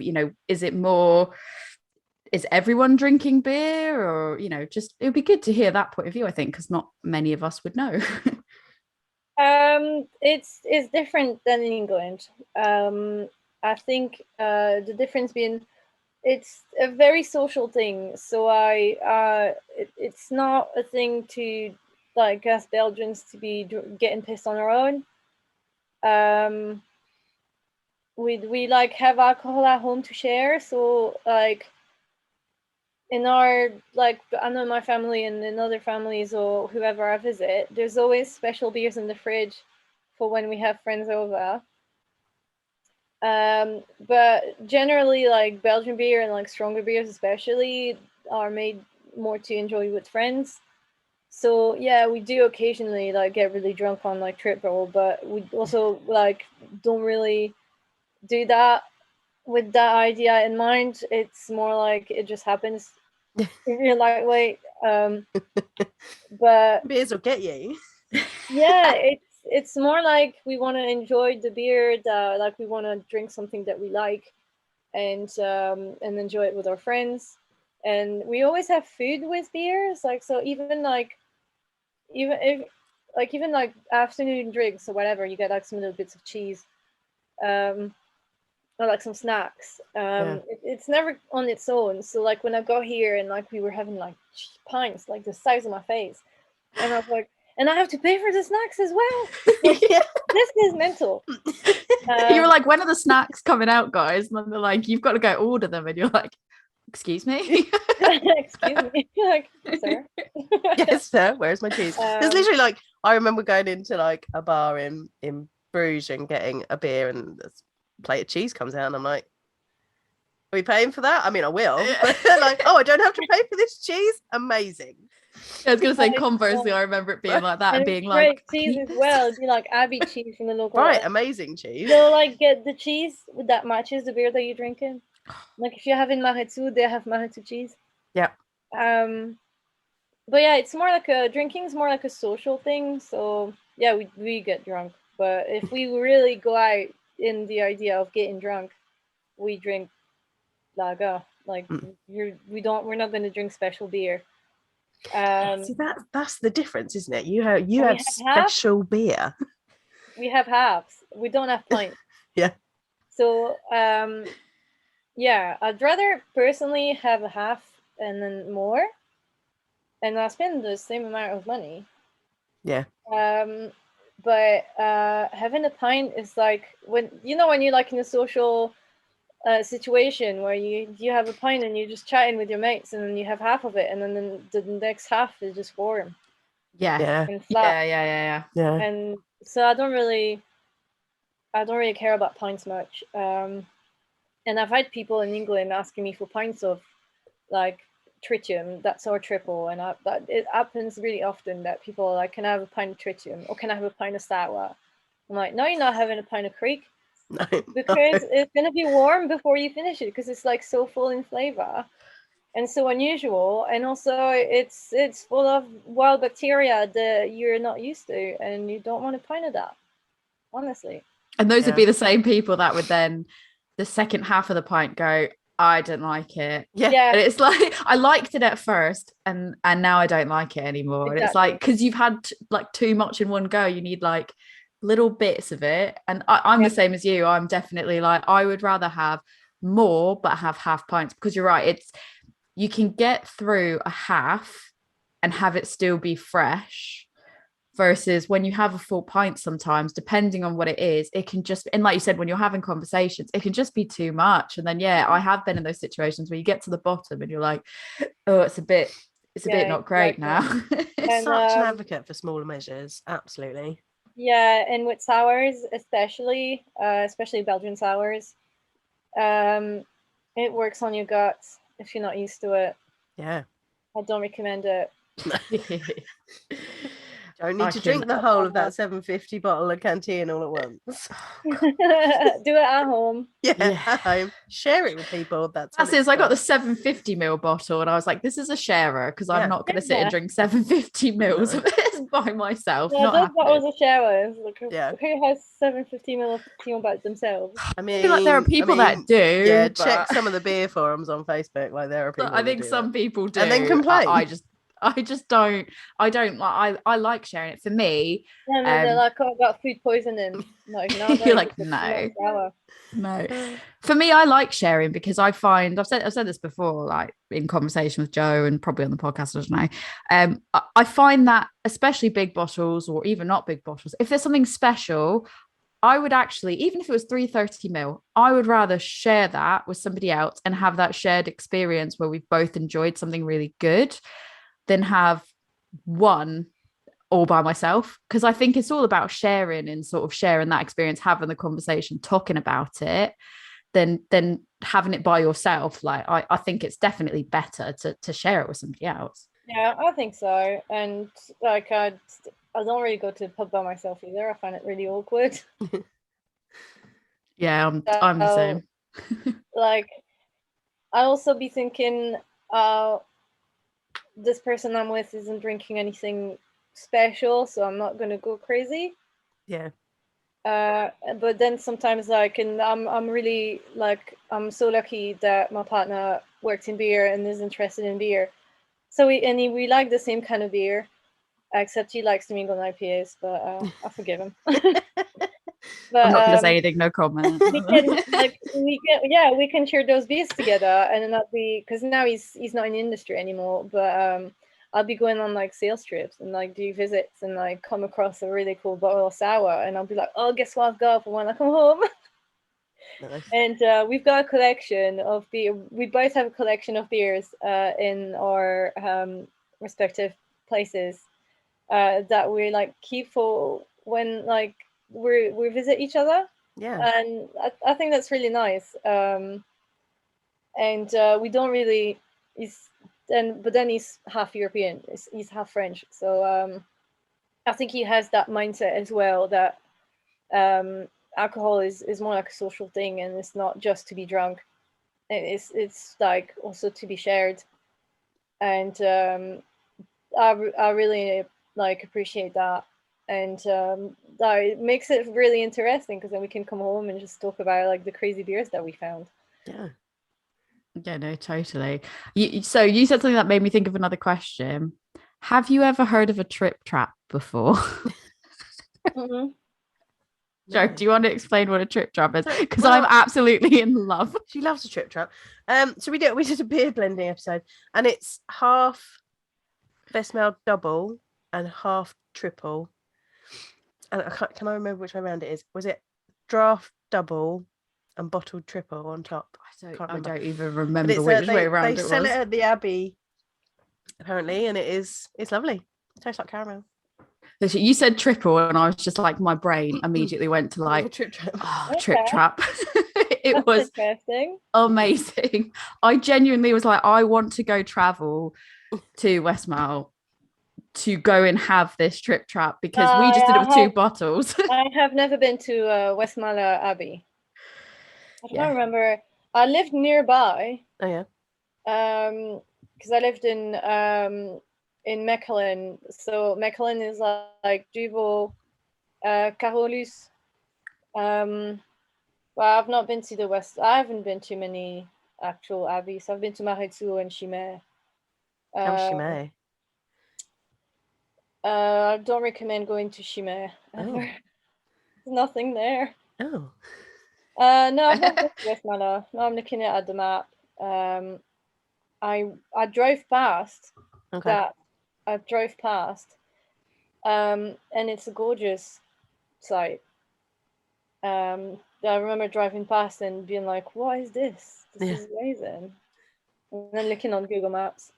Is everyone drinking beer, or, just it would be good to hear that point of view, I think, because not many of us would know. It's different than in England. I think the difference being it's a very social thing. So it's not a thing to like us Belgians to be getting pissed on our own. We like have alcohol at home to share. So like in our like I know my family and in other families or whoever I visit, there's always special beers in the fridge for when we have friends over. But generally, like Belgian beer and like stronger beers, especially, are made more to enjoy with friends. So yeah, we do occasionally like get really drunk on like triple, but we also like don't really do that with that idea in mind. It's more like it just happens if you're lightweight. But beers will get you. yeah, it's more like we want to enjoy the beer, that like we want to drink something that we like, and enjoy it with our friends. And we always have food with beers, like so even like afternoon drinks or whatever, you get like some little bits of cheese, or like some snacks. It's never on its own. So like when I got here and like we were having like pints like the size of my face, and I was like, and I have to pay for the snacks as well. Yeah. This is mental. You were like, when are the snacks coming out, guys? And then they're like, you've got to go order them, and you're like, excuse me. Excuse me. Like, sir. Yes, sir. Where's my cheese? It's literally like I remember going into like a bar in Bruges and getting a beer, and this plate of cheese comes out, and I'm like, "Are we paying for that?" I mean, I will. But like, oh, I don't have to pay for this cheese. Amazing. I was gonna say, conversely, I remember it being like that and being like, cheese as well. It'd be like abbey cheese from the local. Right, amazing cheese. So like get the cheese that matches the beer that you're drinking. Like if you're having maretsu, they have maretsu cheese. Yeah. But yeah, it's more like drinking's more like a social thing. So yeah, we get drunk. But if we really go out in the idea of getting drunk, we drink lager. Like we're not going to drink special beer. See, that's the difference, isn't it? You have special beer. We have halves. We don't have pints. Yeah. So yeah, I'd rather personally have a half and then more, and I spend the same amount of money. Yeah. But having a pint is like when you're like in a social situation where you have a pint and you're just chatting with your mates, and then you have half of it, and then the next half is just warm. Yeah. And flat. Yeah. And so I don't really care about pints much. And I've had people in England asking me for pints of like tritium, that's our triple, and it happens really often that people are like, can I have a pint of tritium, or can I have a pint of sour? I'm like, no, you're not having a pint of creek. No, because it's going to be warm before you finish it, because it's like so full in flavor and so unusual, and also it's full of wild bacteria that you're not used to, and you don't want a pint of that, honestly. And those would be the same people that would then the second half of the pint go, I don't like it. Yeah. And it's like, I liked it at first and now I don't like it anymore. Exactly. And it's like, because you've had like too much in one go, you need like little bits of it. And I'm the same as you. I'm definitely like, I would rather have more but have half pints, because you're right, you can get through a half and have it still be fresh, versus when you have a full pint, sometimes depending on what it is, it can just, and like you said, when you're having conversations, it can just be too much. And then I have been in those situations where you get to the bottom and you're like, oh, it's a bit not great now. It's such an advocate for smaller measures, absolutely. Yeah, and with sours, especially Belgian sours, it works on your guts if you're not used to it. Yeah, I don't recommend it. Don't need to drink the whole of that 750 bottle of Canteen all at once. Do it at home. Yeah, at home. Share it with people. That's it is. I got the 750ml bottle and I was like, this is a sharer because I'm not going to sit and drink 750ml of this by myself. Yeah, those bottles are sharers. Like, who has 750ml of tequila by themselves? I mean, I feel like there are people that do. Yeah, check some of the beer forums on Facebook. Like there are people. I think some people do, and then complain. I just don't. I don't like. I like sharing it. For me, yeah, they're like, oh, I got food poisoning. Like, no, you're like, no. For me, I like sharing because I find I've said this before, like in conversation with Joe and probably on the podcast. I don't know. I find that especially big bottles or even not big bottles, if there's something special, I would actually, even if it was 330ml, I would rather share that with somebody else and have that shared experience where we've both enjoyed something really good than have one all by myself. Because I think it's all about sharing and sort of sharing that experience, having the conversation, talking about it, than having it by yourself. Like I think it's definitely better to share it with somebody else. Yeah, I think so. And like I don't really go to the pub by myself either. I find it really awkward. Yeah, I'm the same. Like I also be thinking, this person I'm with isn't drinking anything special, so I'm not gonna go crazy. Yeah. But then sometimes like, and I'm really like, I'm so lucky that my partner works in beer and is interested in beer. So we like the same kind of beer, except he likes New England IPAs, but I forgive him. But, I'm not going to say anything, no comment. we can share those beers together, and not be, because now he's not in the industry anymore. But I'll be going on like sales trips and like do visits and like come across a really cool bottle of sour, and I'll be like, oh, guess what I've got for when I come home. Nice. And we've got a collection of beer. We both have a collection of beers in our respective places that we like keep for when like we visit each other. Yeah. And I think that's really nice. And we don't really but then he's half European. He's half French. So I think he has that mindset as well, that alcohol is more like a social thing, and it's not just to be drunk. It's like also to be shared. And I really like appreciate that. And it makes it really interesting, because then we can come home and just talk about like the crazy beers that we found. Yeah, no, totally. So you said something that made me think of another question. Have you ever heard of a trip trap before? Mm-hmm. Joe, do you want to explain what a trip trap is? Because I'm absolutely in love. She loves a trip trap. So we did a beer blending episode, and it's half best male double and half triple. And can I remember which way around it is? Was it draft double and bottled triple on top? I don't even remember which way around it was. They sell it at the Abbey, apparently, and it's lovely. It tastes like caramel. You said triple, and I was just like, my brain immediately went to like trip trap. Trip trap. It was amazing. I genuinely was like, I want to go travel to Westmalle to go and have this trip trap, because we just did it with 2 bottles. I have never been to Westmalle Abbey. I don't remember. I lived nearby. Oh yeah. Because I lived in Mechelen. So Mechelen is like Duvel, Carolus. Well, I've not been to the west. I haven't been to many actual abbeys. I've been to Maretsu and Chimay. Chimay. I don't recommend going to Chimay ever. There's nothing there. Oh. No, I've not been to Westmalle. No, I'm looking at the map. I drove past that. I drove past, and it's a gorgeous site. I remember driving past and being like, "What is this? This is amazing!" And then looking on Google Maps.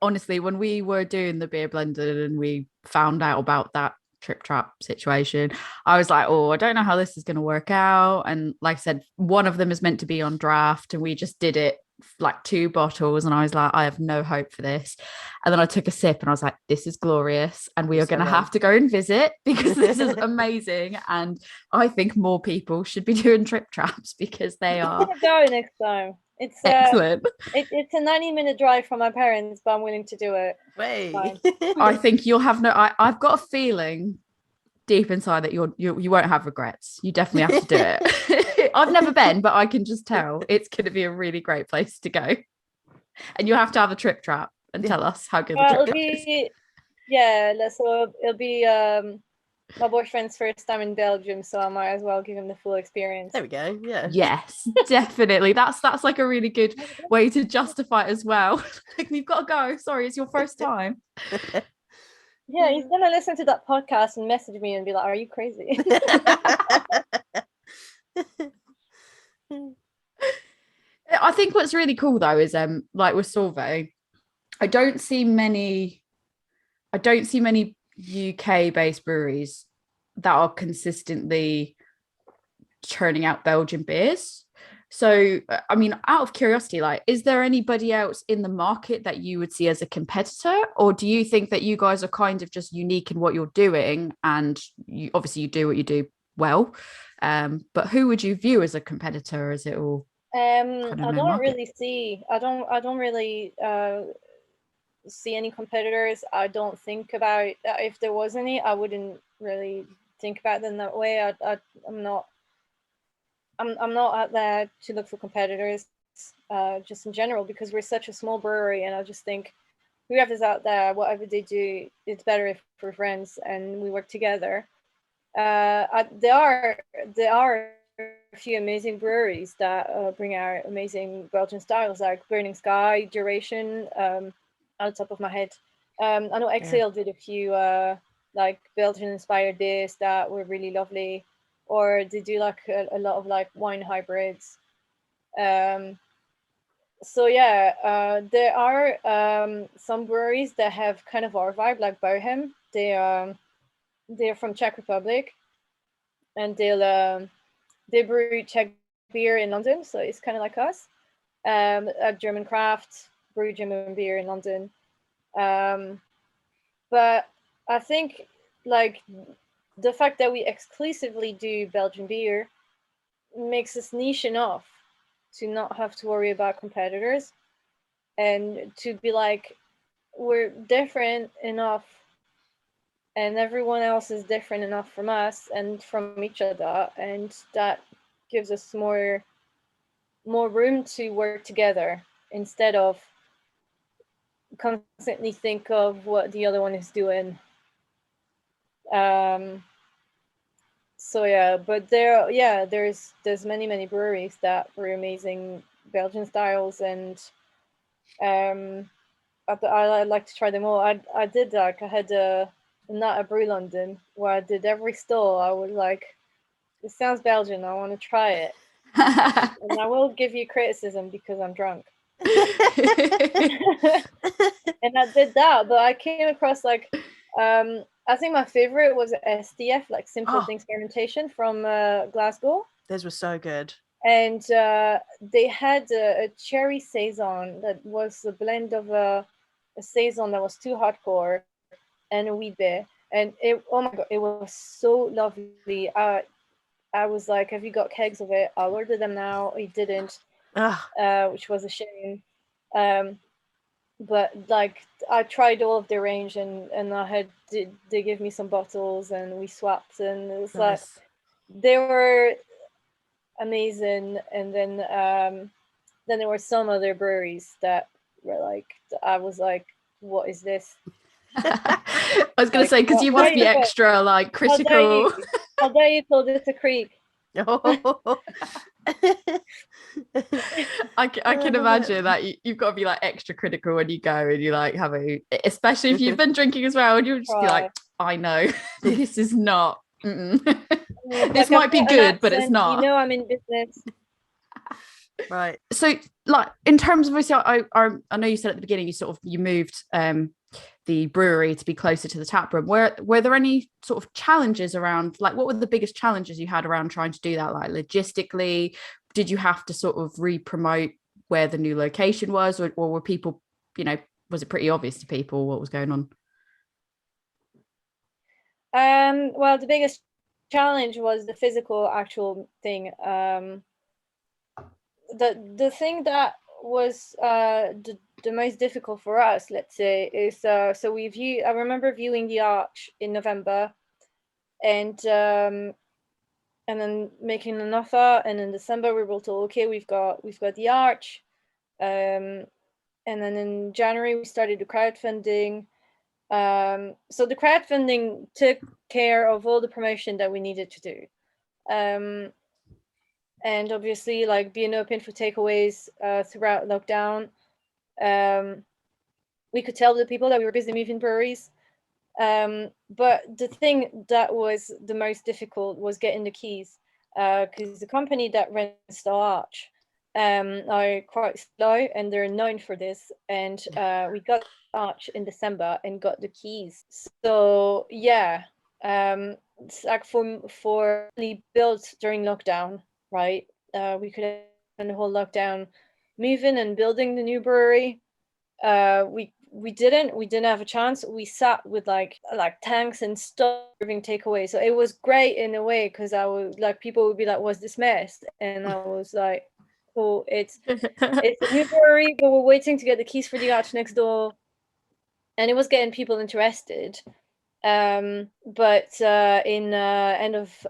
Honestly, when we were doing the beer blended and we found out about that trip trap situation, I was like, oh, I don't know how this is going to work out. And like I said, one of them is meant to be on draft, and we just did it like 2 bottles, and I was like, I have no hope for this. And then I took a sip and I was like, this is glorious, and we are going to have to go and visit because this is amazing. And I think more people should be doing trip traps because they are go next time. It's excellent. It's a 90-minute drive from my parents, but I'm willing to do it. Wait. I think you'll have I've got a feeling deep inside that you won't have regrets. You definitely have to do it. I've never been, but I can just tell it's going to be a really great place to go. And you have to have a trip trap and tell us how good the trip trap is. Yeah, so it'll be my boyfriend's first time in Belgium, so I might as well give him the full experience. There we go. Yeah. Yes, definitely. That's like a really good way to justify it as well. Like, we've got to go. Sorry, it's your first time. Yeah, he's gonna listen to that podcast and message me and be like, "Are you crazy?" I think what's really cool though is like with Solvay, I don't see many UK based breweries that are consistently churning out Belgian beers. So, I mean, out of curiosity, like, is there anybody else in the market that you would see as a competitor? Or do you think that you guys are kind of just unique in what you're doing, and you obviously you do what you do well? But who would you view as a competitor? Is it all? I don't really see any competitors. I don't think about if there was any. I wouldn't really think about them that way. I'm not out there to look for competitors, just in general, because we're such a small brewery, and I just think whoever's out there, whatever they do, it's better if we're friends and we work together. There are a few amazing breweries that bring out amazing Belgian styles, like Burning Sky, Duration, on the top of my head. I know Exhale did a few like Belgian-inspired beers that were really lovely. Or they do like a lot of like wine hybrids. So yeah, there are some breweries that have kind of our vibe, like Bohem. They're from Czech Republic, and they brew Czech beer in London, so it's kind of like us. A German craft brew German beer in London. But I think like the fact that we exclusively do Belgian beer makes us niche enough to not have to worry about competitors, and to be like, we're different enough and everyone else is different enough from us and from each other, and that gives us more room to work together instead of constantly think of what the other one is doing. So yeah, but there's many breweries that brew amazing Belgian styles, and I like to try them all. I had a night at Brew London where I did every stall. I was like, this sounds Belgian, I want to try it. And I will give you criticism because I'm drunk. And I did that, but I came across like I think my favorite was STF, like Simple Things Fermentation from Glasgow. Those were so good. And they had a cherry saison that was a blend of a saison that was too hardcore and a wheat beer. And oh my god, it was so lovely. I was like, have you got kegs of it? I'll order them now. He didn't, which was a shame. But like I tried all of their range, and they gave me some bottles and we swapped, and it was like they were amazing. And then there were some other breweries that were like, I was like, what is this? I was gonna say, because you must be extra like critical. How dare you call this a creek? I can imagine that you've got to be like extra critical when you go and you like have especially if you've been drinking as well, and you'll just be like, I know this is not this might be good, but it's not. You know, I'm in business. Right. So like in terms of, obviously I know you said at the beginning you moved the brewery to be closer to the tap room. Were there any sort of challenges around, like, what were the biggest challenges you had around trying to do that? Like logistically, did you have to sort of re-promote where the new location was, or were people, was it pretty obvious to people what was going on? Well, the biggest challenge was the physical actual thing. The thing that was the most difficult for us, let's say, is so I remember viewing the arch in November, and then making an offer, and in December we were told, okay, we've got the arch, and then in January we started the crowdfunding. So the crowdfunding took care of all the promotion that we needed to do, and obviously, like, being open for takeaways throughout lockdown, we could tell the people that we were busy moving breweries. But the thing that was the most difficult was getting the keys, because the company that rents the arch are quite slow, and they're known for this. And we got the arch in December and got the keys. So yeah, it's like for built during lockdown, right? We could have spent the whole lockdown moving and building the new brewery. We didn't have a chance. We sat with like tanks and stuff serving takeaway. So it was great in a way, because I was like, people would be like, "Was this messed?" And I was like, "Oh, it's a new brewery, but we're waiting to get the keys for the arch next door," and it was getting people interested. But in end of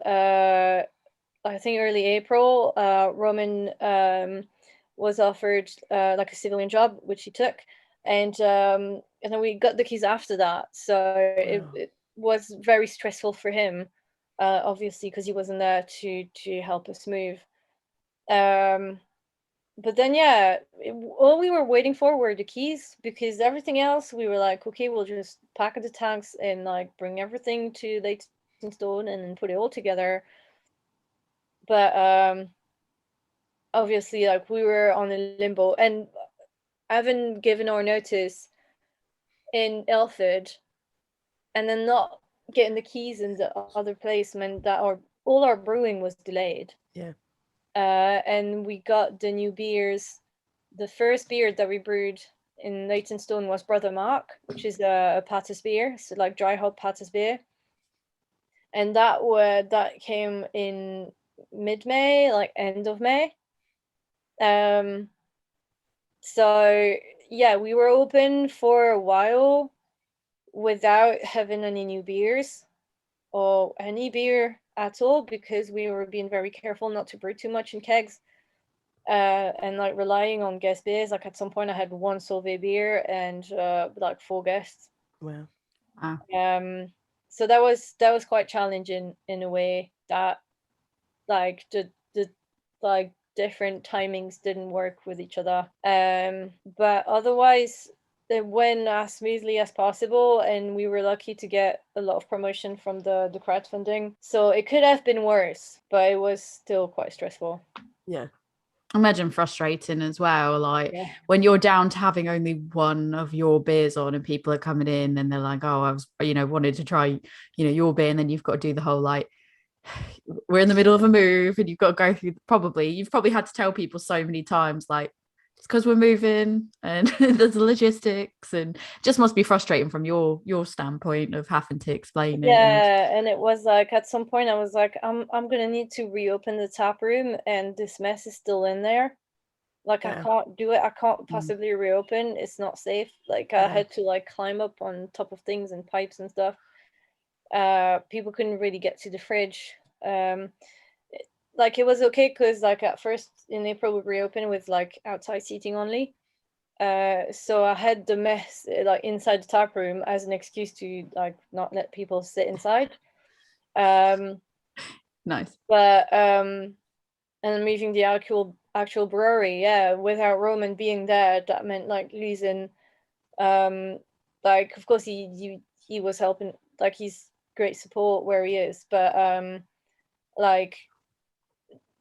I think early April, Roman was offered like a civilian job, which he took, and then we got the keys after that. So it was very stressful for him, obviously, because he wasn't there to help us move. But then all we were waiting for were the keys, because everything else we were like, okay, we'll just pack the tanks and like bring everything to Leytonstone and put it all together. But obviously, like, we were on a limbo, and having given our notice in Ilford and then not getting the keys in the other place meant that all our brewing was delayed. Yeah. And we got the new beers. The first beer that we brewed in Leytonstone was Brother Mark, which is a Pattis beer, so like dry hop Pattis beer, and that came in mid-May, like end of May. So yeah, we were open for a while without having any new beers or any beer at all, because we were being very careful not to brew too much in kegs, and like relying on guest beers. Like, at some point I had one Solvay beer and like 4 guests. Wow. So that was quite challenging in a way, that like the like different timings didn't work with each other. But otherwise it went as smoothly as possible, and we were lucky to get a lot of promotion from the crowdfunding. So it could have been worse, but it was still quite stressful. Yeah. Imagine frustrating as well, like when you're down to having only one of your beers on and people are coming in and they're like, oh, I was wanted to try your beer, and then you've got to do the whole like, we're in the middle of a move and you've got to go through, you've probably had to tell people so many times, like, it's because we're moving and there's logistics, and just must be frustrating from your standpoint of having to explain it. And it was like, at some point I was like, I'm gonna need to reopen the tap room, and this mess is still in there. Like, I can't do it. I can't possibly reopen. It's not safe. Like, I had to like climb up on top of things and pipes and stuff. People couldn't really get to the fridge. Like, it was okay, because like at first in April we reopened with like outside seating only. So I had the mess like inside the tap room as an excuse to like not let people sit inside. Nice. But and moving the actual brewery, without Roman being there, that meant like losing. Like, of course he was helping. Like, he's great support where he is, but like,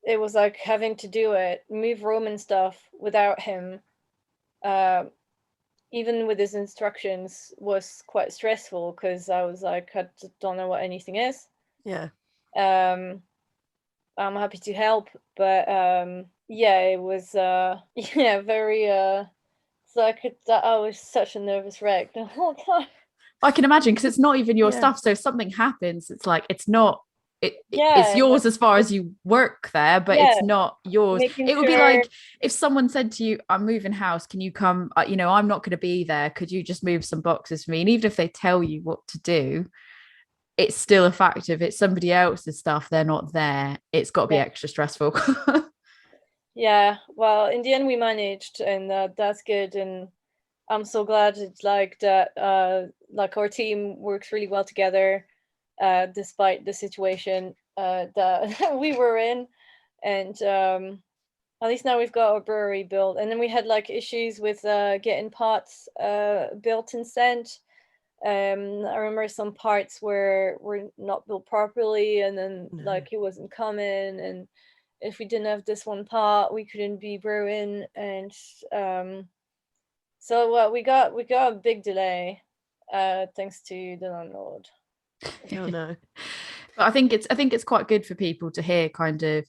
it was like having to move Roman stuff without him, even with his instructions, was quite stressful, because I was like, I don't know what anything is. I'm happy to help, but yeah, it was yeah, very so I was such a nervous wreck the whole time. I can imagine, because it's not even your Yeah. stuff. So if something happens, it's like it's not it's Yeah, yours as far as you work there, but yeah, it's not yours. making It would be sure. like if someone said to you, I'm moving house, can you come? I'm not going to be there. Could you just move some boxes for me? And even if they tell you what to do, it's still a fact. If it's somebody else's stuff, they're not there, it's got to be Yeah. extra stressful. Yeah, well, in the end we managed, and that's good. And I'm so glad it's like that. Like our team works really well together, despite the situation that we were in, and at least now we've got our brewery built. And then we had like issues with getting parts built and sent. I remember some parts were not built properly, and then No. like it wasn't coming, and if we didn't have this one part, we couldn't be brewing, and so we got a big delay, thanks to the landlord. Oh no. But I think it's quite good for people to hear kind of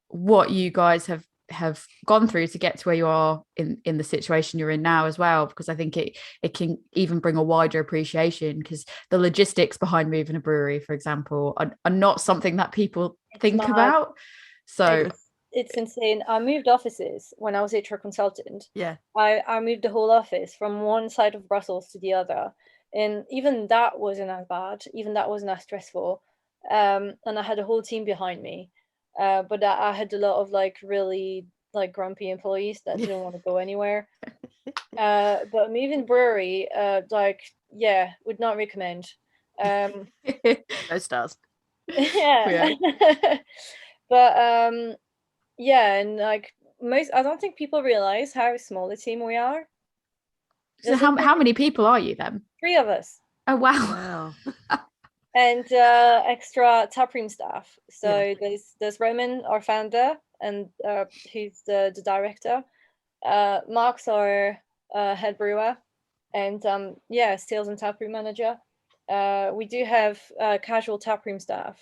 what you guys have gone through to get to where you are in the situation you're in now as well, because I think it can even bring a wider appreciation, because the logistics behind moving a brewery, for example, are not something that people think mad. about. So It's insane. I moved offices when I was HR consultant. Yeah. I moved the whole office from one side of Brussels to the other, and even that wasn't as bad. Even that wasn't as stressful. And I had a whole team behind me, but I had a lot of like really like grumpy employees that didn't want to go anywhere. But moving brewery, like yeah, would not recommend. No stars. Yeah. But yeah, and like I don't think people realize how small a team we are. so how many people are you then? 3 of us. Oh wow. Wow. And extra taproom staff. So there's Roman, our founder, and who's the director. Mark's our head brewer, and yeah, sales and taproom manager. We do have casual taproom staff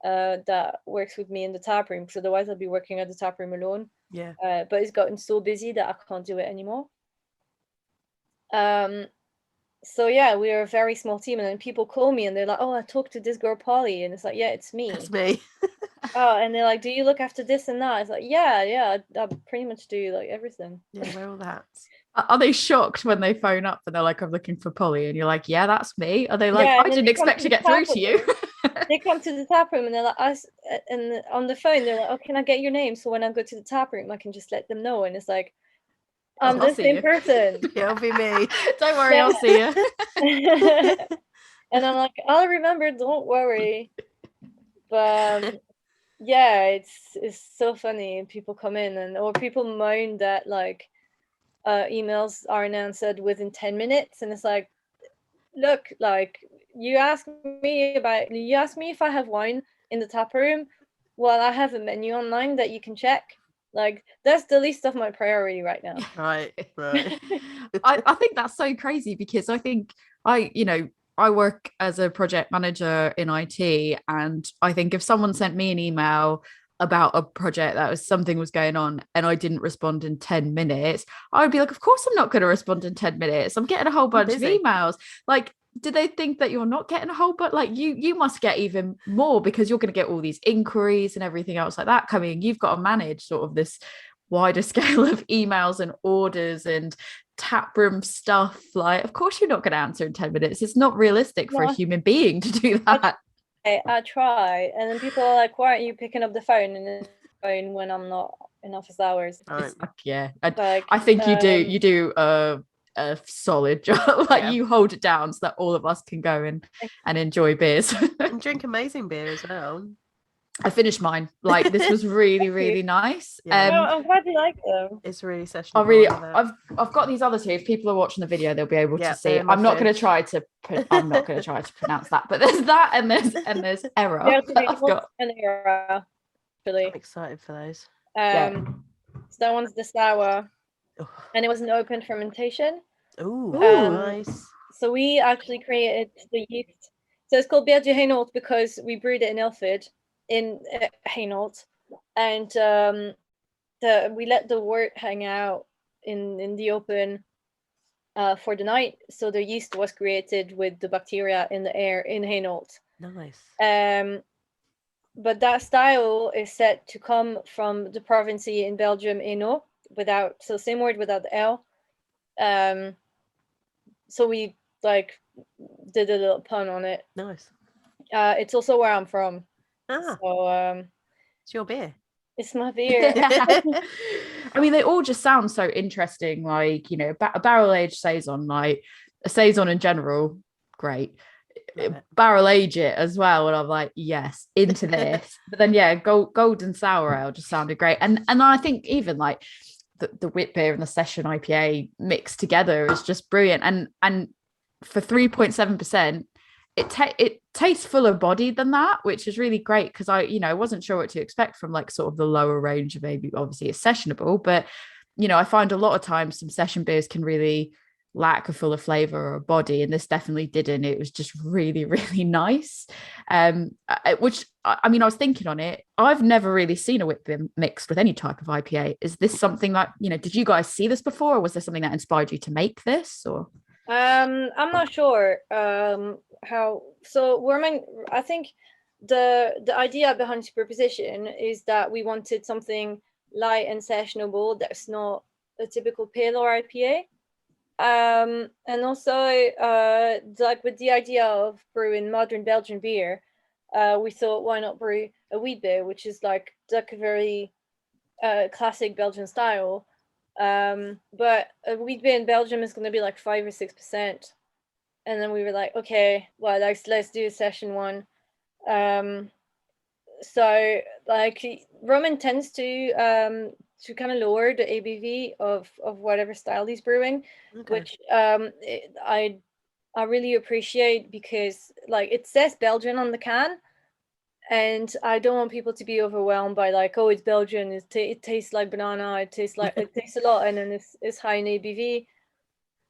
that works with me in the taproom, because otherwise I'll be working at the taproom alone. Yeah. But it's gotten so busy that I can't do it anymore. So yeah, we are a very small team, and then people call me and they're like, "Oh, I talked to this girl Polly," and it's like, "Yeah, it's me." That's me. Oh, and they're like, "Do you look after this and that?" It's like, "Yeah, I pretty much do like everything." Yeah, wear all the hats. Are they shocked when they phone up and they're like, I'm looking for Polly, and you're like, yeah, that's me? Are they like, Yeah, I and then didn't they come expect to to the get through tap to you? They come to the tap room and they're like, us, and on the phone they're like, "Oh, can I get your name? So when I go to the tap room, I can just let them know." And it's like, I'm I'll the see same you. person. Yeah, it'll be me. Don't worry, Yeah. I'll see you. And I'm like, "I'll remember, don't worry." But yeah, it's so funny. People come in or people moan that like emails aren't answered within 10 minutes, and it's like, look, like you asked me if I have wine in the tap room. Well, I have a menu online that you can check. Like that's the least of my priority right now. Right. I think that's so crazy, because I think I work as a project manager in IT, and I think if someone sent me an email about a project that something was going on and I didn't respond in 10 minutes, I would be like, of course I'm not going to respond in 10 minutes. I'm getting a whole bunch of busy. emails. Like, do they think that you're not getting a whole bunch? Like you must get even more, because you're going to get all these inquiries and everything else like that coming. You've got to manage sort of this wider scale of emails and orders and taproom stuff. Like, of course you're not going to answer in 10 minutes. It's not realistic for a human being to do that. I try, and then people are like, "Why aren't you picking up the phone?" And then phone when I'm not in office hours. Right. Like, yeah, Like, I think you do a solid job. Like, Yeah. you hold it down so that all of us can go and enjoy beers. And drink amazing beer as well. I finished mine. Like, this was really, really nice. Yeah. no, I'm glad you like them. It's really sessionable. I really, I love it. I've got these other two. If people are watching the video, they'll be able Yeah, to see. they're in my I'm not going phone. to try to. I'm not going to try to pronounce that. But there's that, and there's error. Yeah, that I've got. an era, actually. I'm excited for those. Yeah. So that one's the sour, Oh, and it was an open fermentation. ooh, Um, nice. So we actually created the yeast. So it's called Bière du Hainaut because we brewed it in Ilford, in Hainaut, and we let the wort hang out in the open for the night, so the yeast was created with the bacteria in the air in Hainault. Nice. But that style is said to come from the province in Belgium, Hainault, same word without the L. So we like did a little pun on it. Nice. It's also where I'm from. So it's your beer. It's my beer. I mean, they all just sound so interesting. Like, you know, a barrel aged saison, like a saison in general, great. Barrel age it as well, and I'm like, yes, into this. But then, yeah, golden sour ale just sounded great, and I think even like the wit beer and the session IPA mixed together is just brilliant. And for 3.7%, it tastes fuller bodied than that, which is really great, because I wasn't sure what to expect from like sort of the lower range of, maybe obviously it's sessionable, but I find a lot of times some session beers can really lack a fuller flavor or a body, and this definitely didn't. It was just really, really nice. Which I mean, I was thinking on it, I've never really seen a wit beer mixed with any type of IPA. Is this something that, did you guys see this before, or was there something that inspired you to make this? Or I'm not sure how. So I think the idea behind superposition is that we wanted something light and sessionable that's not a typical pale or IPA. And also like with the idea of brewing modern Belgian beer, we thought, why not brew a wheat beer, which is like a very classic Belgian style. But a wheat beer in Belgium is going to be like 5 or 6%, and then we were like, okay, well, let's do a session one. So like Roman tends to kind of lower the ABV of whatever style he's brewing, which I really appreciate, because like it says Belgian on the can, and I don't want people to be overwhelmed by like, oh, it's Belgian, it tastes like banana, it tastes a lot, and then it's high in ABV.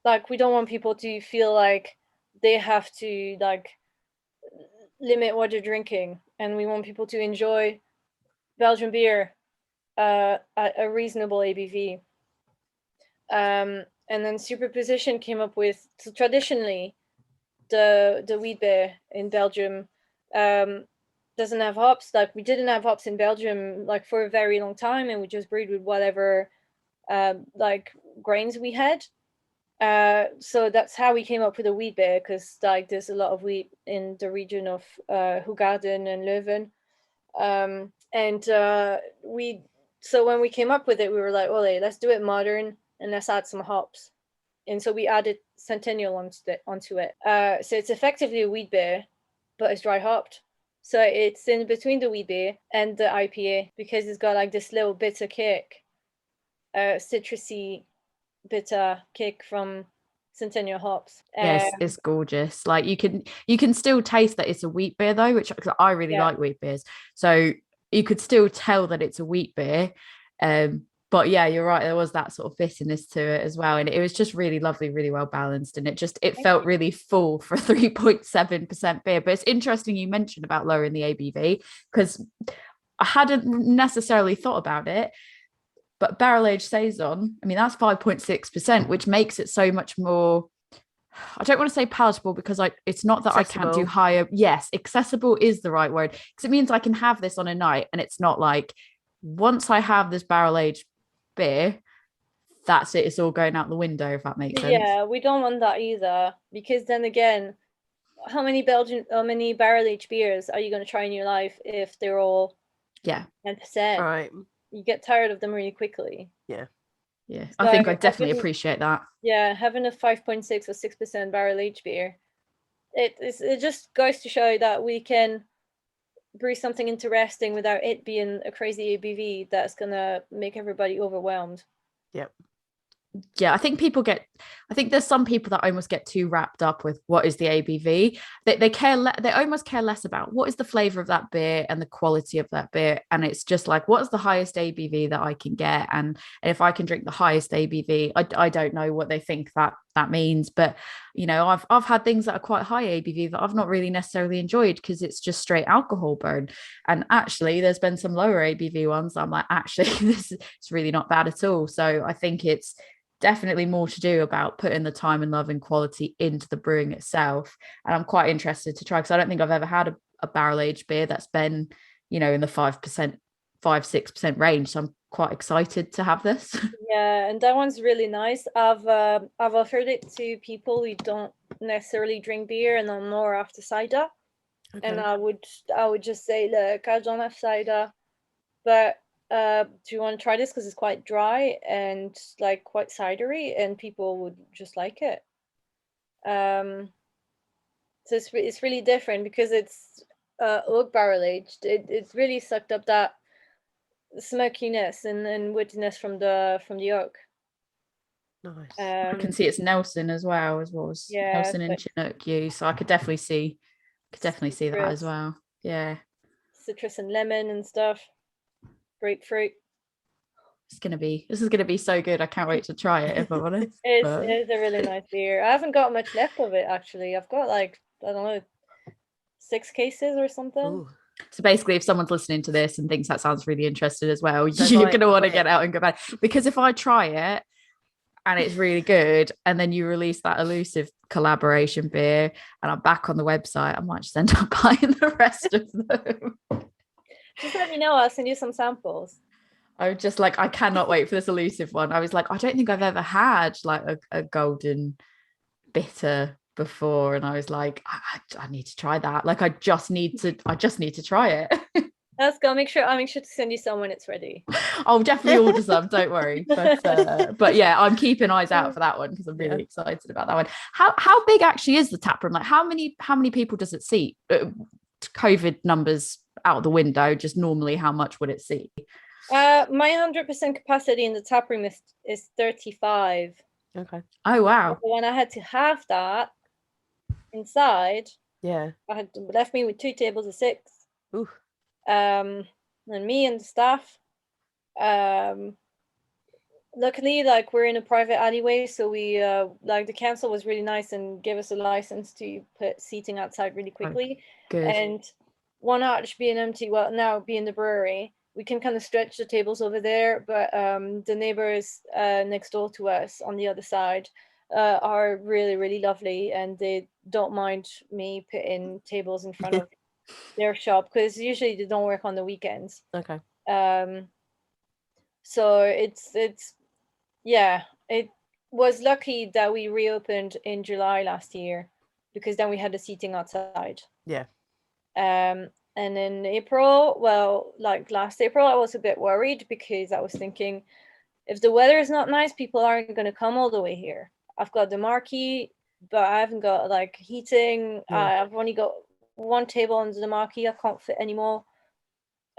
Like, we don't want people to feel like they have to like limit what they're drinking, and we want people to enjoy Belgian beer at a reasonable ABV. And then Superposition came up with, so traditionally the wheat beer in Belgium doesn't have hops. Like, we didn't have hops in Belgium like for a very long time, and we just brewed with whatever like grains we had. So that's how we came up with a wheat beer, because like there's a lot of wheat in the region of Hoegaarden and Leuven. So when we came up with it, we were like, well, hey, let's do it modern and let's add some hops. And so we added Centennial onto it. So it's effectively a wheat beer, but it's dry hopped. So it's in between the wheat beer and the IPA, because it's got like this little bitter kick, citrusy bitter kick from Centennial hops. Yes, it's gorgeous. Like you can still taste that it's a wheat beer though, which I really like wheat beers. So you could still tell that it's a wheat beer. But yeah, you're right. There was that sort of bitterness to it as well. And it was just really lovely, really well balanced. And it felt really full for 3.7% beer. But it's interesting you mentioned about lowering the ABV, because I hadn't necessarily thought about it. But barrel-aged saison, I mean, that's 5.6%, which makes it so much more, I don't want to say palatable, because it's not that accessible. I can't do higher. Yes, accessible is the right word, because it means I can have this on a night, and it's not like, once I have this barrel-aged beer, that's it. It's all going out the window, if that makes sense. Yeah, we don't want that either, because then again, how many barrel-aged beers are you going to try in your life if they're all 10%? Right. You get tired of them really quickly. Yeah. So I think I definitely appreciate that. Yeah, having a 5.6 or 6% barrel-aged beer, it just goes to show that we can brew something interesting without it being a crazy ABV that's gonna make everybody overwhelmed. Yep. Yeah, I think there's some people that almost get too wrapped up with what is the ABV. They almost care less about what is the flavor of that beer and the quality of that beer, and it's just like, what's the highest ABV that I can get, and if I can drink the highest ABV, I don't know what they think that that means. But I've had things that are quite high ABV that I've not really necessarily enjoyed because it's just straight alcohol burn. And actually there's been some lower ABV ones that I'm like, actually this is really not bad at all. So I think it's definitely more to do about putting the time and love and quality into the brewing itself. And I'm quite interested to try, because I don't think I've ever had a barrel aged beer that's been in the 5-6% range. So I'm quite excited to have this. Yeah, and that one's really nice. I've offered it to people who don't necessarily drink beer and are more after cider. Okay. And I would just say, look, I don't have cider, but do you want to try this, because it's quite dry and like quite cidery, and people would just like it. So it's really different because it's oak barrel aged. It's really sucked up that smokiness and woodiness from the oak. Nice. I can see it's Nelson as well as Nelson and Chinook use, so I could definitely see that as well. Yeah, citrus and lemon and stuff, grapefruit. This is gonna be so good. I can't wait to try it, if I'm honest. It's a really nice beer. I haven't got much left of it, actually. I've got like, I don't know, 6 cases or something. Ooh. So basically, if someone's listening to this and thinks that sounds really interesting as well, you're going to want to get out and go back. Because if I try it and it's really good, and then you release that elusive collaboration beer and I'm back on the website, I might just end up buying the rest of them. Just let me know. I'll send you some samples. I was just like, I cannot wait for this elusive one. I was like, I don't think I've ever had like a golden bitter before, and I was like, I need to try that. Like I just need to try it. Let's go. I'll make sure to send you some when it's ready. I'll definitely order some, don't worry. But yeah, I'm keeping eyes out for that one because I'm really excited about that one. How big actually is the tap room? Like how many people does it seat? COVID numbers out the window, just normally how much would it seat? My 100% capacity in the tap room is 35. Okay. Oh wow. When I had to have that inside, I had left me with 2 tables of 6. Ooh. And me and the staff. Luckily, like we're in a private alleyway, so we like the council was really nice and gave us a license to put seating outside really quickly. Good. And one arch being empty, well now being the brewery, we can kind of stretch the tables over there, but the neighbors next door to us on the other side are really, really lovely, and they don't mind me putting tables in front of their shop, because usually they don't work on the weekends. Okay. So it was lucky that we reopened in July last year, because then we had the seating outside. Yeah. And in April, well, like last April, I was a bit worried because I was thinking, if the weather is not nice, people aren't going to come all the way here. I've got the marquee, but I haven't got like heating. I've only got 1 table under the marquee. I can't fit anymore.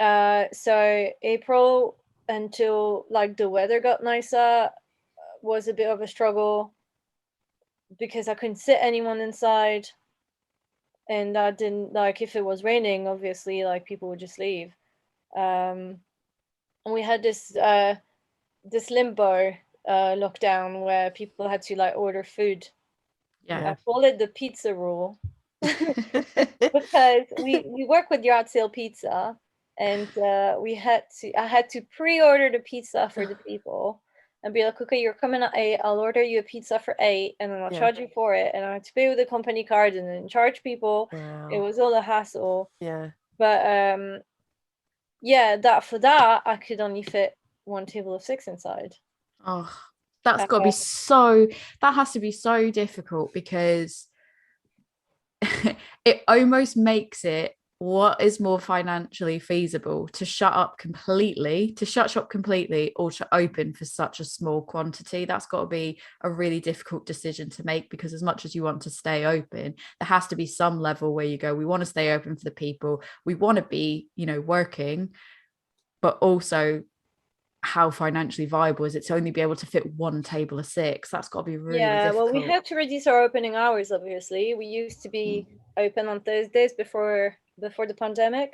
So April until like the weather got nicer was a bit of a struggle, because I couldn't sit anyone inside. And I didn't like, if it was raining, obviously, like people would just leave. And we had this limbo lockdown where people had to like order food. Yeah. I call it the pizza rule. Because we work with Yard Sale Pizza, and I had to pre-order the pizza for the people and be like, okay, you're coming at 8, I'll order you a pizza for 8, and then I'll charge you for it, and I had to pay with a company card and then charge people. Wow. It was all a hassle. Yeah. But that I could only fit 1 table of 6 inside. Oh, that has to be so difficult, because it almost makes it what is more financially feasible, to shut shop completely, or to open for such a small quantity. That's got to be a really difficult decision to make, because as much as you want to stay open, there has to be some level where you go, we want to stay open for the people, we want to be, working, but also how financially viable is it to only be able to fit 1 table of 6? That's got to be really difficult. Well, we had to reduce our opening hours. Obviously, we used to be open on Thursdays before the pandemic,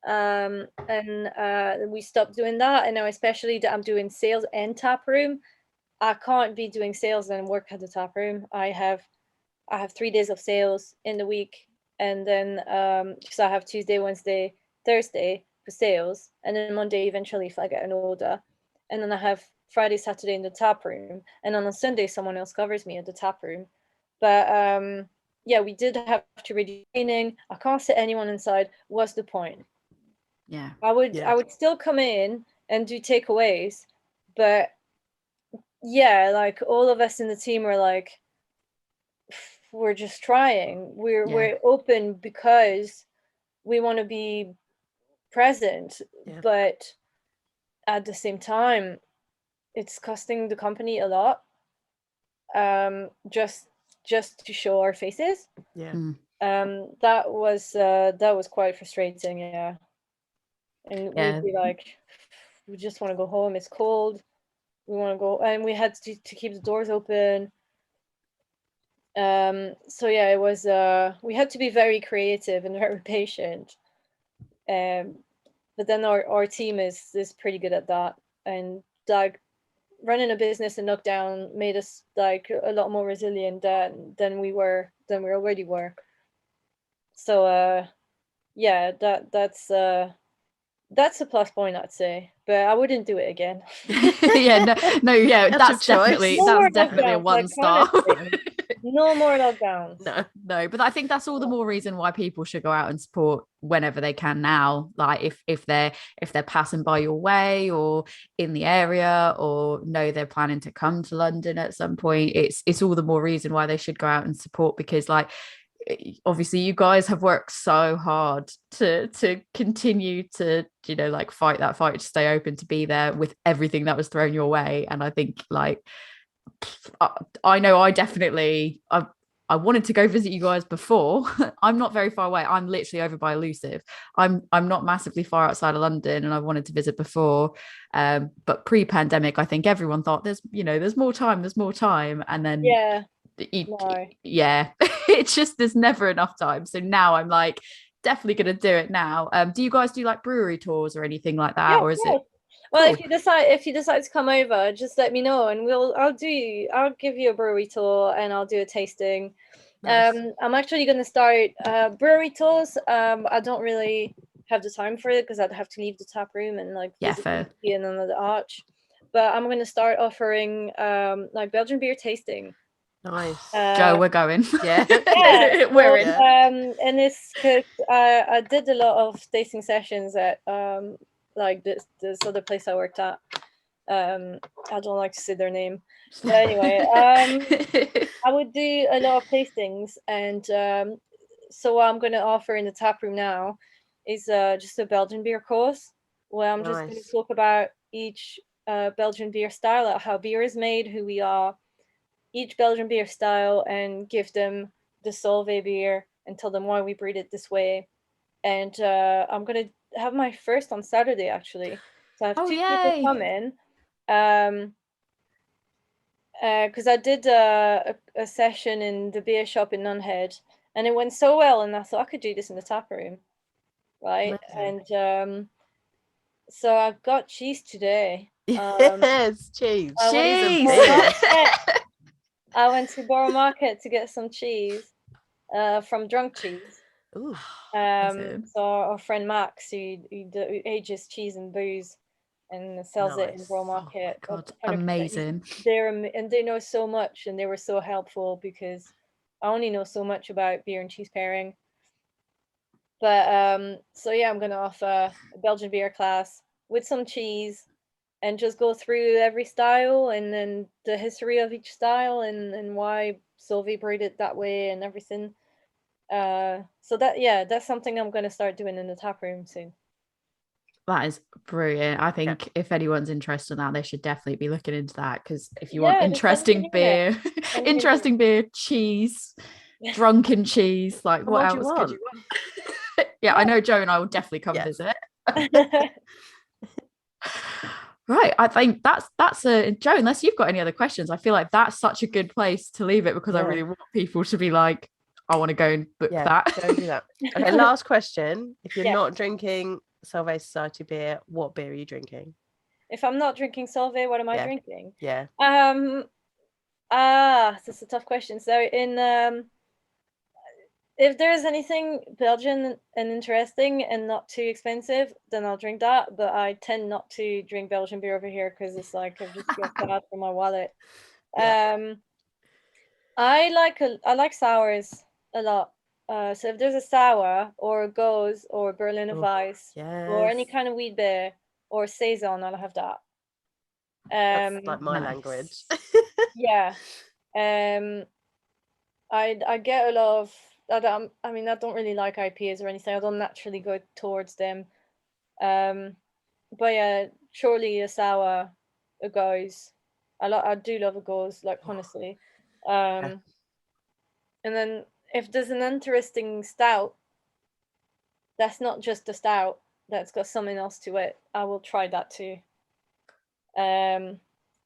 and we stopped doing that. And now, especially that I'm doing sales and tap room, I can't be doing sales and work at the tap room. I have 3 days of sales in the week, and then so I have Tuesday, Wednesday, Thursday for sales, and then Monday eventually if I get an order, and then I have Friday, Saturday in the tap room, and on a Sunday someone else covers me at the tap room. But yeah, we did have to reduce training. I can't sit anyone inside. What's the point? Yeah. I would still come in and do takeaways, but yeah, like all of us in the team are like, we're just trying. We're open because we want to be present, but at the same time, it's costing the company a lot. Just to show our faces. Yeah. That was quite frustrating. Yeah. And we'd be like, we just want to go home. It's cold. We want to go, and we had to keep the doors open. So yeah, it was we had to be very creative and very patient. But then our team is pretty good at that, and like running a business in lockdown made us like a lot more resilient than we already were. So yeah, that's a plus point, I'd say, but I wouldn't do it again. That's definitely a 1 star. No more lockdowns. No, but I think that's all the more reason why people should go out and support whenever they can now. Like if they're passing by your way or in the area, or know they're planning to come to London at some point, it's all the more reason why they should go out and support, because like obviously you guys have worked so hard to continue to, you know, like fight that fight to stay open, to be there with everything that was thrown your way. And I think like I know I wanted to go visit you guys before. I'm not very far away. I'm literally over by Elusive. I'm not massively far outside of London, and I wanted to visit before. But pre-pandemic, I think everyone thought there's more time. And then it's just there's never enough time. So now I'm like definitely gonna do it now. Do you guys do like brewery tours or anything like that, or is it? Well, cool. if you decide to come over, just let me know, and I'll give you a brewery tour, and I'll do a tasting. Nice. I'm actually going to start brewery tours. I don't really have the time for it because I'd have to leave the tap room and like visit in another arch. But I'm going to start offering like Belgian beer tasting. Nice. Joe, we're going. Yeah. We're in. And it's because I did a lot of tasting sessions at like this other place I worked at. I don't like to say their name, but anyway, I would do a lot of tastings, and so what I'm going to offer in the tap room now is just a Belgian beer course, where I'm just going to talk about each Belgian beer style, like how beer is made, who we are, each Belgian beer style, and give them the Solvay beer and tell them why we brewed it this way. And I'm going to have my first on Saturday, actually. So I have 2 people coming. Because I did a session in the beer shop in Nunhead, and it went so well, and I thought I could do this in the tap room, right? Amazing. And so I've got cheese today. Yes, cheese. I went to Borough Market to get some cheese from Drunk Cheese. Ooh, so our friend Max, who ages cheese and booze and sells it in Borough Market. Oh God, amazing. And they know so much, and they were so helpful, because I only know so much about beer and cheese pairing. But so yeah, I'm going to offer a Belgian beer class with some cheese, and just go through every style, and then the history of each style, and why Solvay brewed it that way and everything. So that's something I'm going to start doing in the tap room soon. That is brilliant. I think if anyone's interested in that, they should definitely be looking into that, because if you want interesting beer, cheese, drunken cheese, like what else could you want? Yeah, I know Joe and I will definitely come visit. Right, I think that's a Joe, unless you've got any other questions, I feel like that's such a good place to leave it, because I really want people to be like, I want to go and book that. Go do that. Okay, last question. If you're not drinking Solvay Society beer, what beer are you drinking? If I'm not drinking Solvay, what am I Yeah. drinking? Yeah. That's a tough question. So if there's anything Belgian and interesting and not too expensive, then I'll drink that. But I tend not to drink Belgian beer over here because it's like I just feel bad for my wallet. Yeah. I like sours a lot. So if there's a sour or a Goes or a Berliner Weiss or any Yes. kind of wheat beer or saison, I'll have that. That's like my Nice. language. Yeah. I get a lot of I don't really like IPAs or anything. I don't naturally go towards them. But yeah, surely a sour, a Goes. I do love a Goes, like honestly. And then if there's an interesting stout, that's not just a stout, that's got something else to it, I will try that too.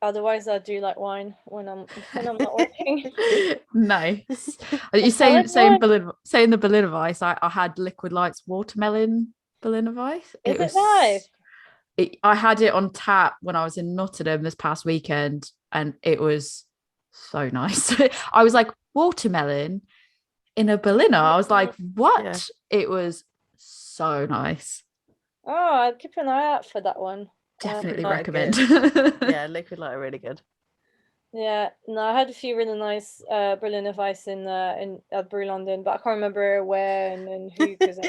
Otherwise I do like wine when I'm not working. Nice. You saying the Berliner Weiss, I had Liquid Light's watermelon Berliner Weiss. Is it nice? I had it on tap when I was in Nottingham this past weekend, and it was so nice. I was like, watermelon in a Berliner. I was like, what? Yeah. It was so nice. Oh, I'll keep an eye out for that one. Definitely recommend. Yeah, Liquid Light are really good. Yeah, no, I had a few really nice Berliner Weiss in at Brew London, but I can't remember where and who because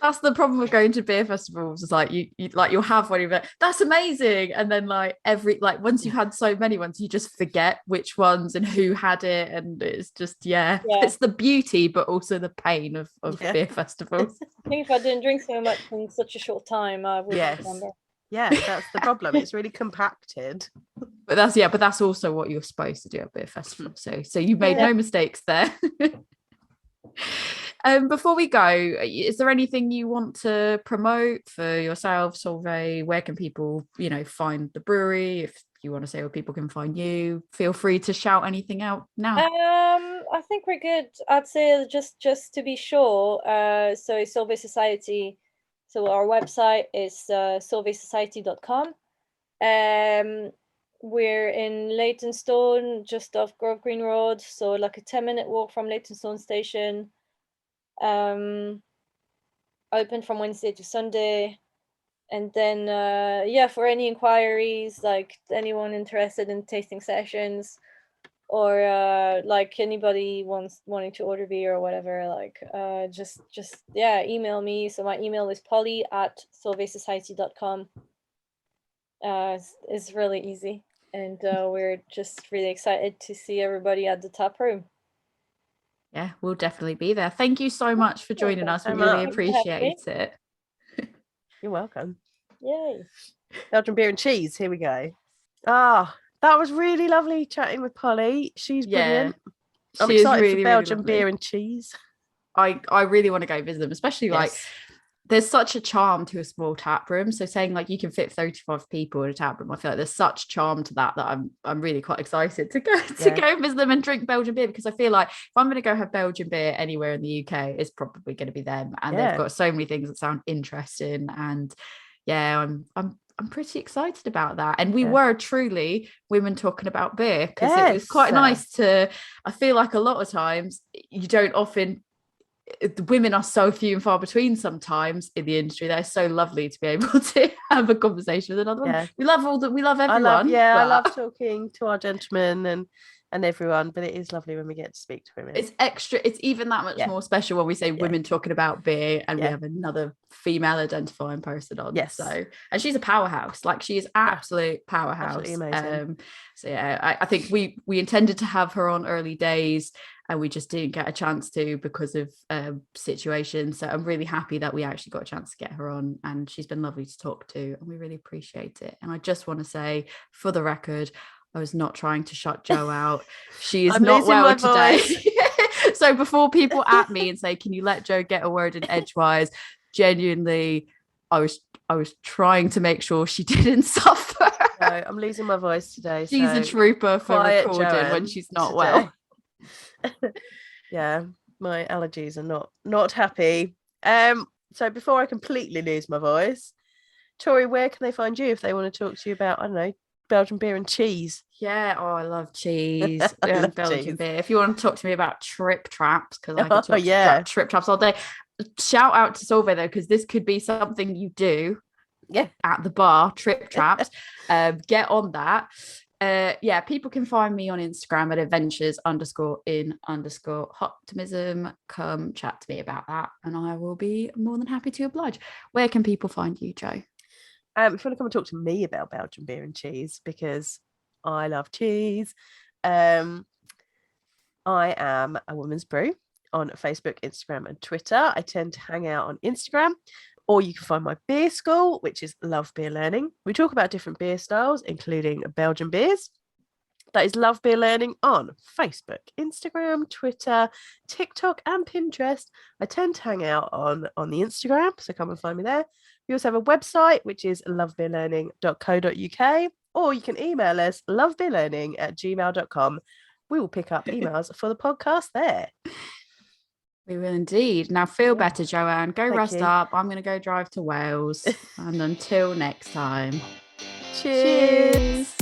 that's the problem with going to beer festivals. It's like you'll have one, you'll be like, that's amazing, and then like once you've had so many ones, you just forget which ones and who had it, and it's just it's the beauty but also the pain of beer festivals. I think if I didn't drink so much in such a short time, I would remember. Yeah, that's the problem. It's really compacted. But that's also what you're supposed to do at beer festival. So you made no mistakes there. Before we go, is there anything you want to promote for yourself, Solvay? Where can people, find the brewery? If you want to say where people can find you, feel free to shout anything out now. I think we're good. I'd say just to be sure. So Solvay Society. So our website is solvaysociety.com. We're in Leytonstone, just off Grove Green Road, so like a 10-minute walk from Leytonstone station. Open from Wednesday to Sunday. And then for any inquiries, like anyone interested in tasting sessions, or like anybody wanting to order beer or whatever, like just email me. So my email is polly@solvaysociety.com. It's really easy, and we're just really excited to see everybody at the tap room. Yeah, we'll definitely be there. Thank you so much for joining us. We really appreciate it. You're welcome. Yay. Belgian beer and cheese. Here we go. That was really lovely chatting with Polly. She's brilliant. I'm excited for Belgian beer and cheese. I really want to go visit them, especially like there's such a charm to a small tap room. So saying like you can fit 35 people in a tap room, I feel like there's such charm to that I'm really quite excited to go visit them and drink Belgian beer, because I feel like if I'm going to go have Belgian beer anywhere in the UK, it's probably going to be them. And they've got so many things that sound interesting, and I'm pretty excited about that. And we were truly women talking about beer, because it was quite nice to, I feel like a lot of times you don't often, the women are so few and far between sometimes in the industry. They're so lovely to be able to have a conversation with another one. We love everyone. I love talking to our gentlemen and everyone, but it is lovely when we get to speak to women. It's even that much more special when we say women talking about beer and we have another female identifying person on. So, and she's a powerhouse, like she is absolute powerhouse. Absolutely amazing. I think we intended to have her on early days and we just didn't get a chance to because of situations. So I'm really happy that we actually got a chance to get her on, and she's been lovely to talk to, and we really appreciate it. and I just want to say, for the record, I was not trying to shut Jo out. She is not well today. So before people at me and say, can you let Jo get a word in edgewise? Genuinely, I was trying to make sure she didn't suffer. No, I'm losing my voice today. She's a trooper for recording when she's not well. Yeah, my allergies are not happy. So before I completely lose my voice, Tori, where can they find you if they want to talk to you about, I don't know, Belgian beer and cheese? Yeah, I love cheese. I love Belgian cheese. beer. If you want to talk to me about trip traps, because I could Oh, talk yeah. about trip traps all day. Shout out to Solvay though, because this could be something you do at the bar, trip traps. Get on that. People can find me on Instagram at adventures_in_optimism. Come chat to me about that, and I will be more than happy to oblige. Where can people find you, Joe? If you want to come and talk to me about Belgian beer and cheese, because I love cheese, I am a woman's brew on Facebook, Instagram, and Twitter. I tend to hang out on Instagram, or you can find my beer school, which is Love Beer Learning. We talk about different beer styles, including Belgian beers. That is Love Beer Learning on Facebook, Instagram, Twitter, TikTok, and Pinterest. I tend to hang out on the Instagram, so come and find me there. We also have a website, which is lovebeerlearning.co.uk, or you can email us lovebeerlearning@gmail.com. We will pick up emails for the podcast there. We will indeed. Now feel better, Joanne. Go rest up. I'm going to go drive to Wales. And until next time. Cheers.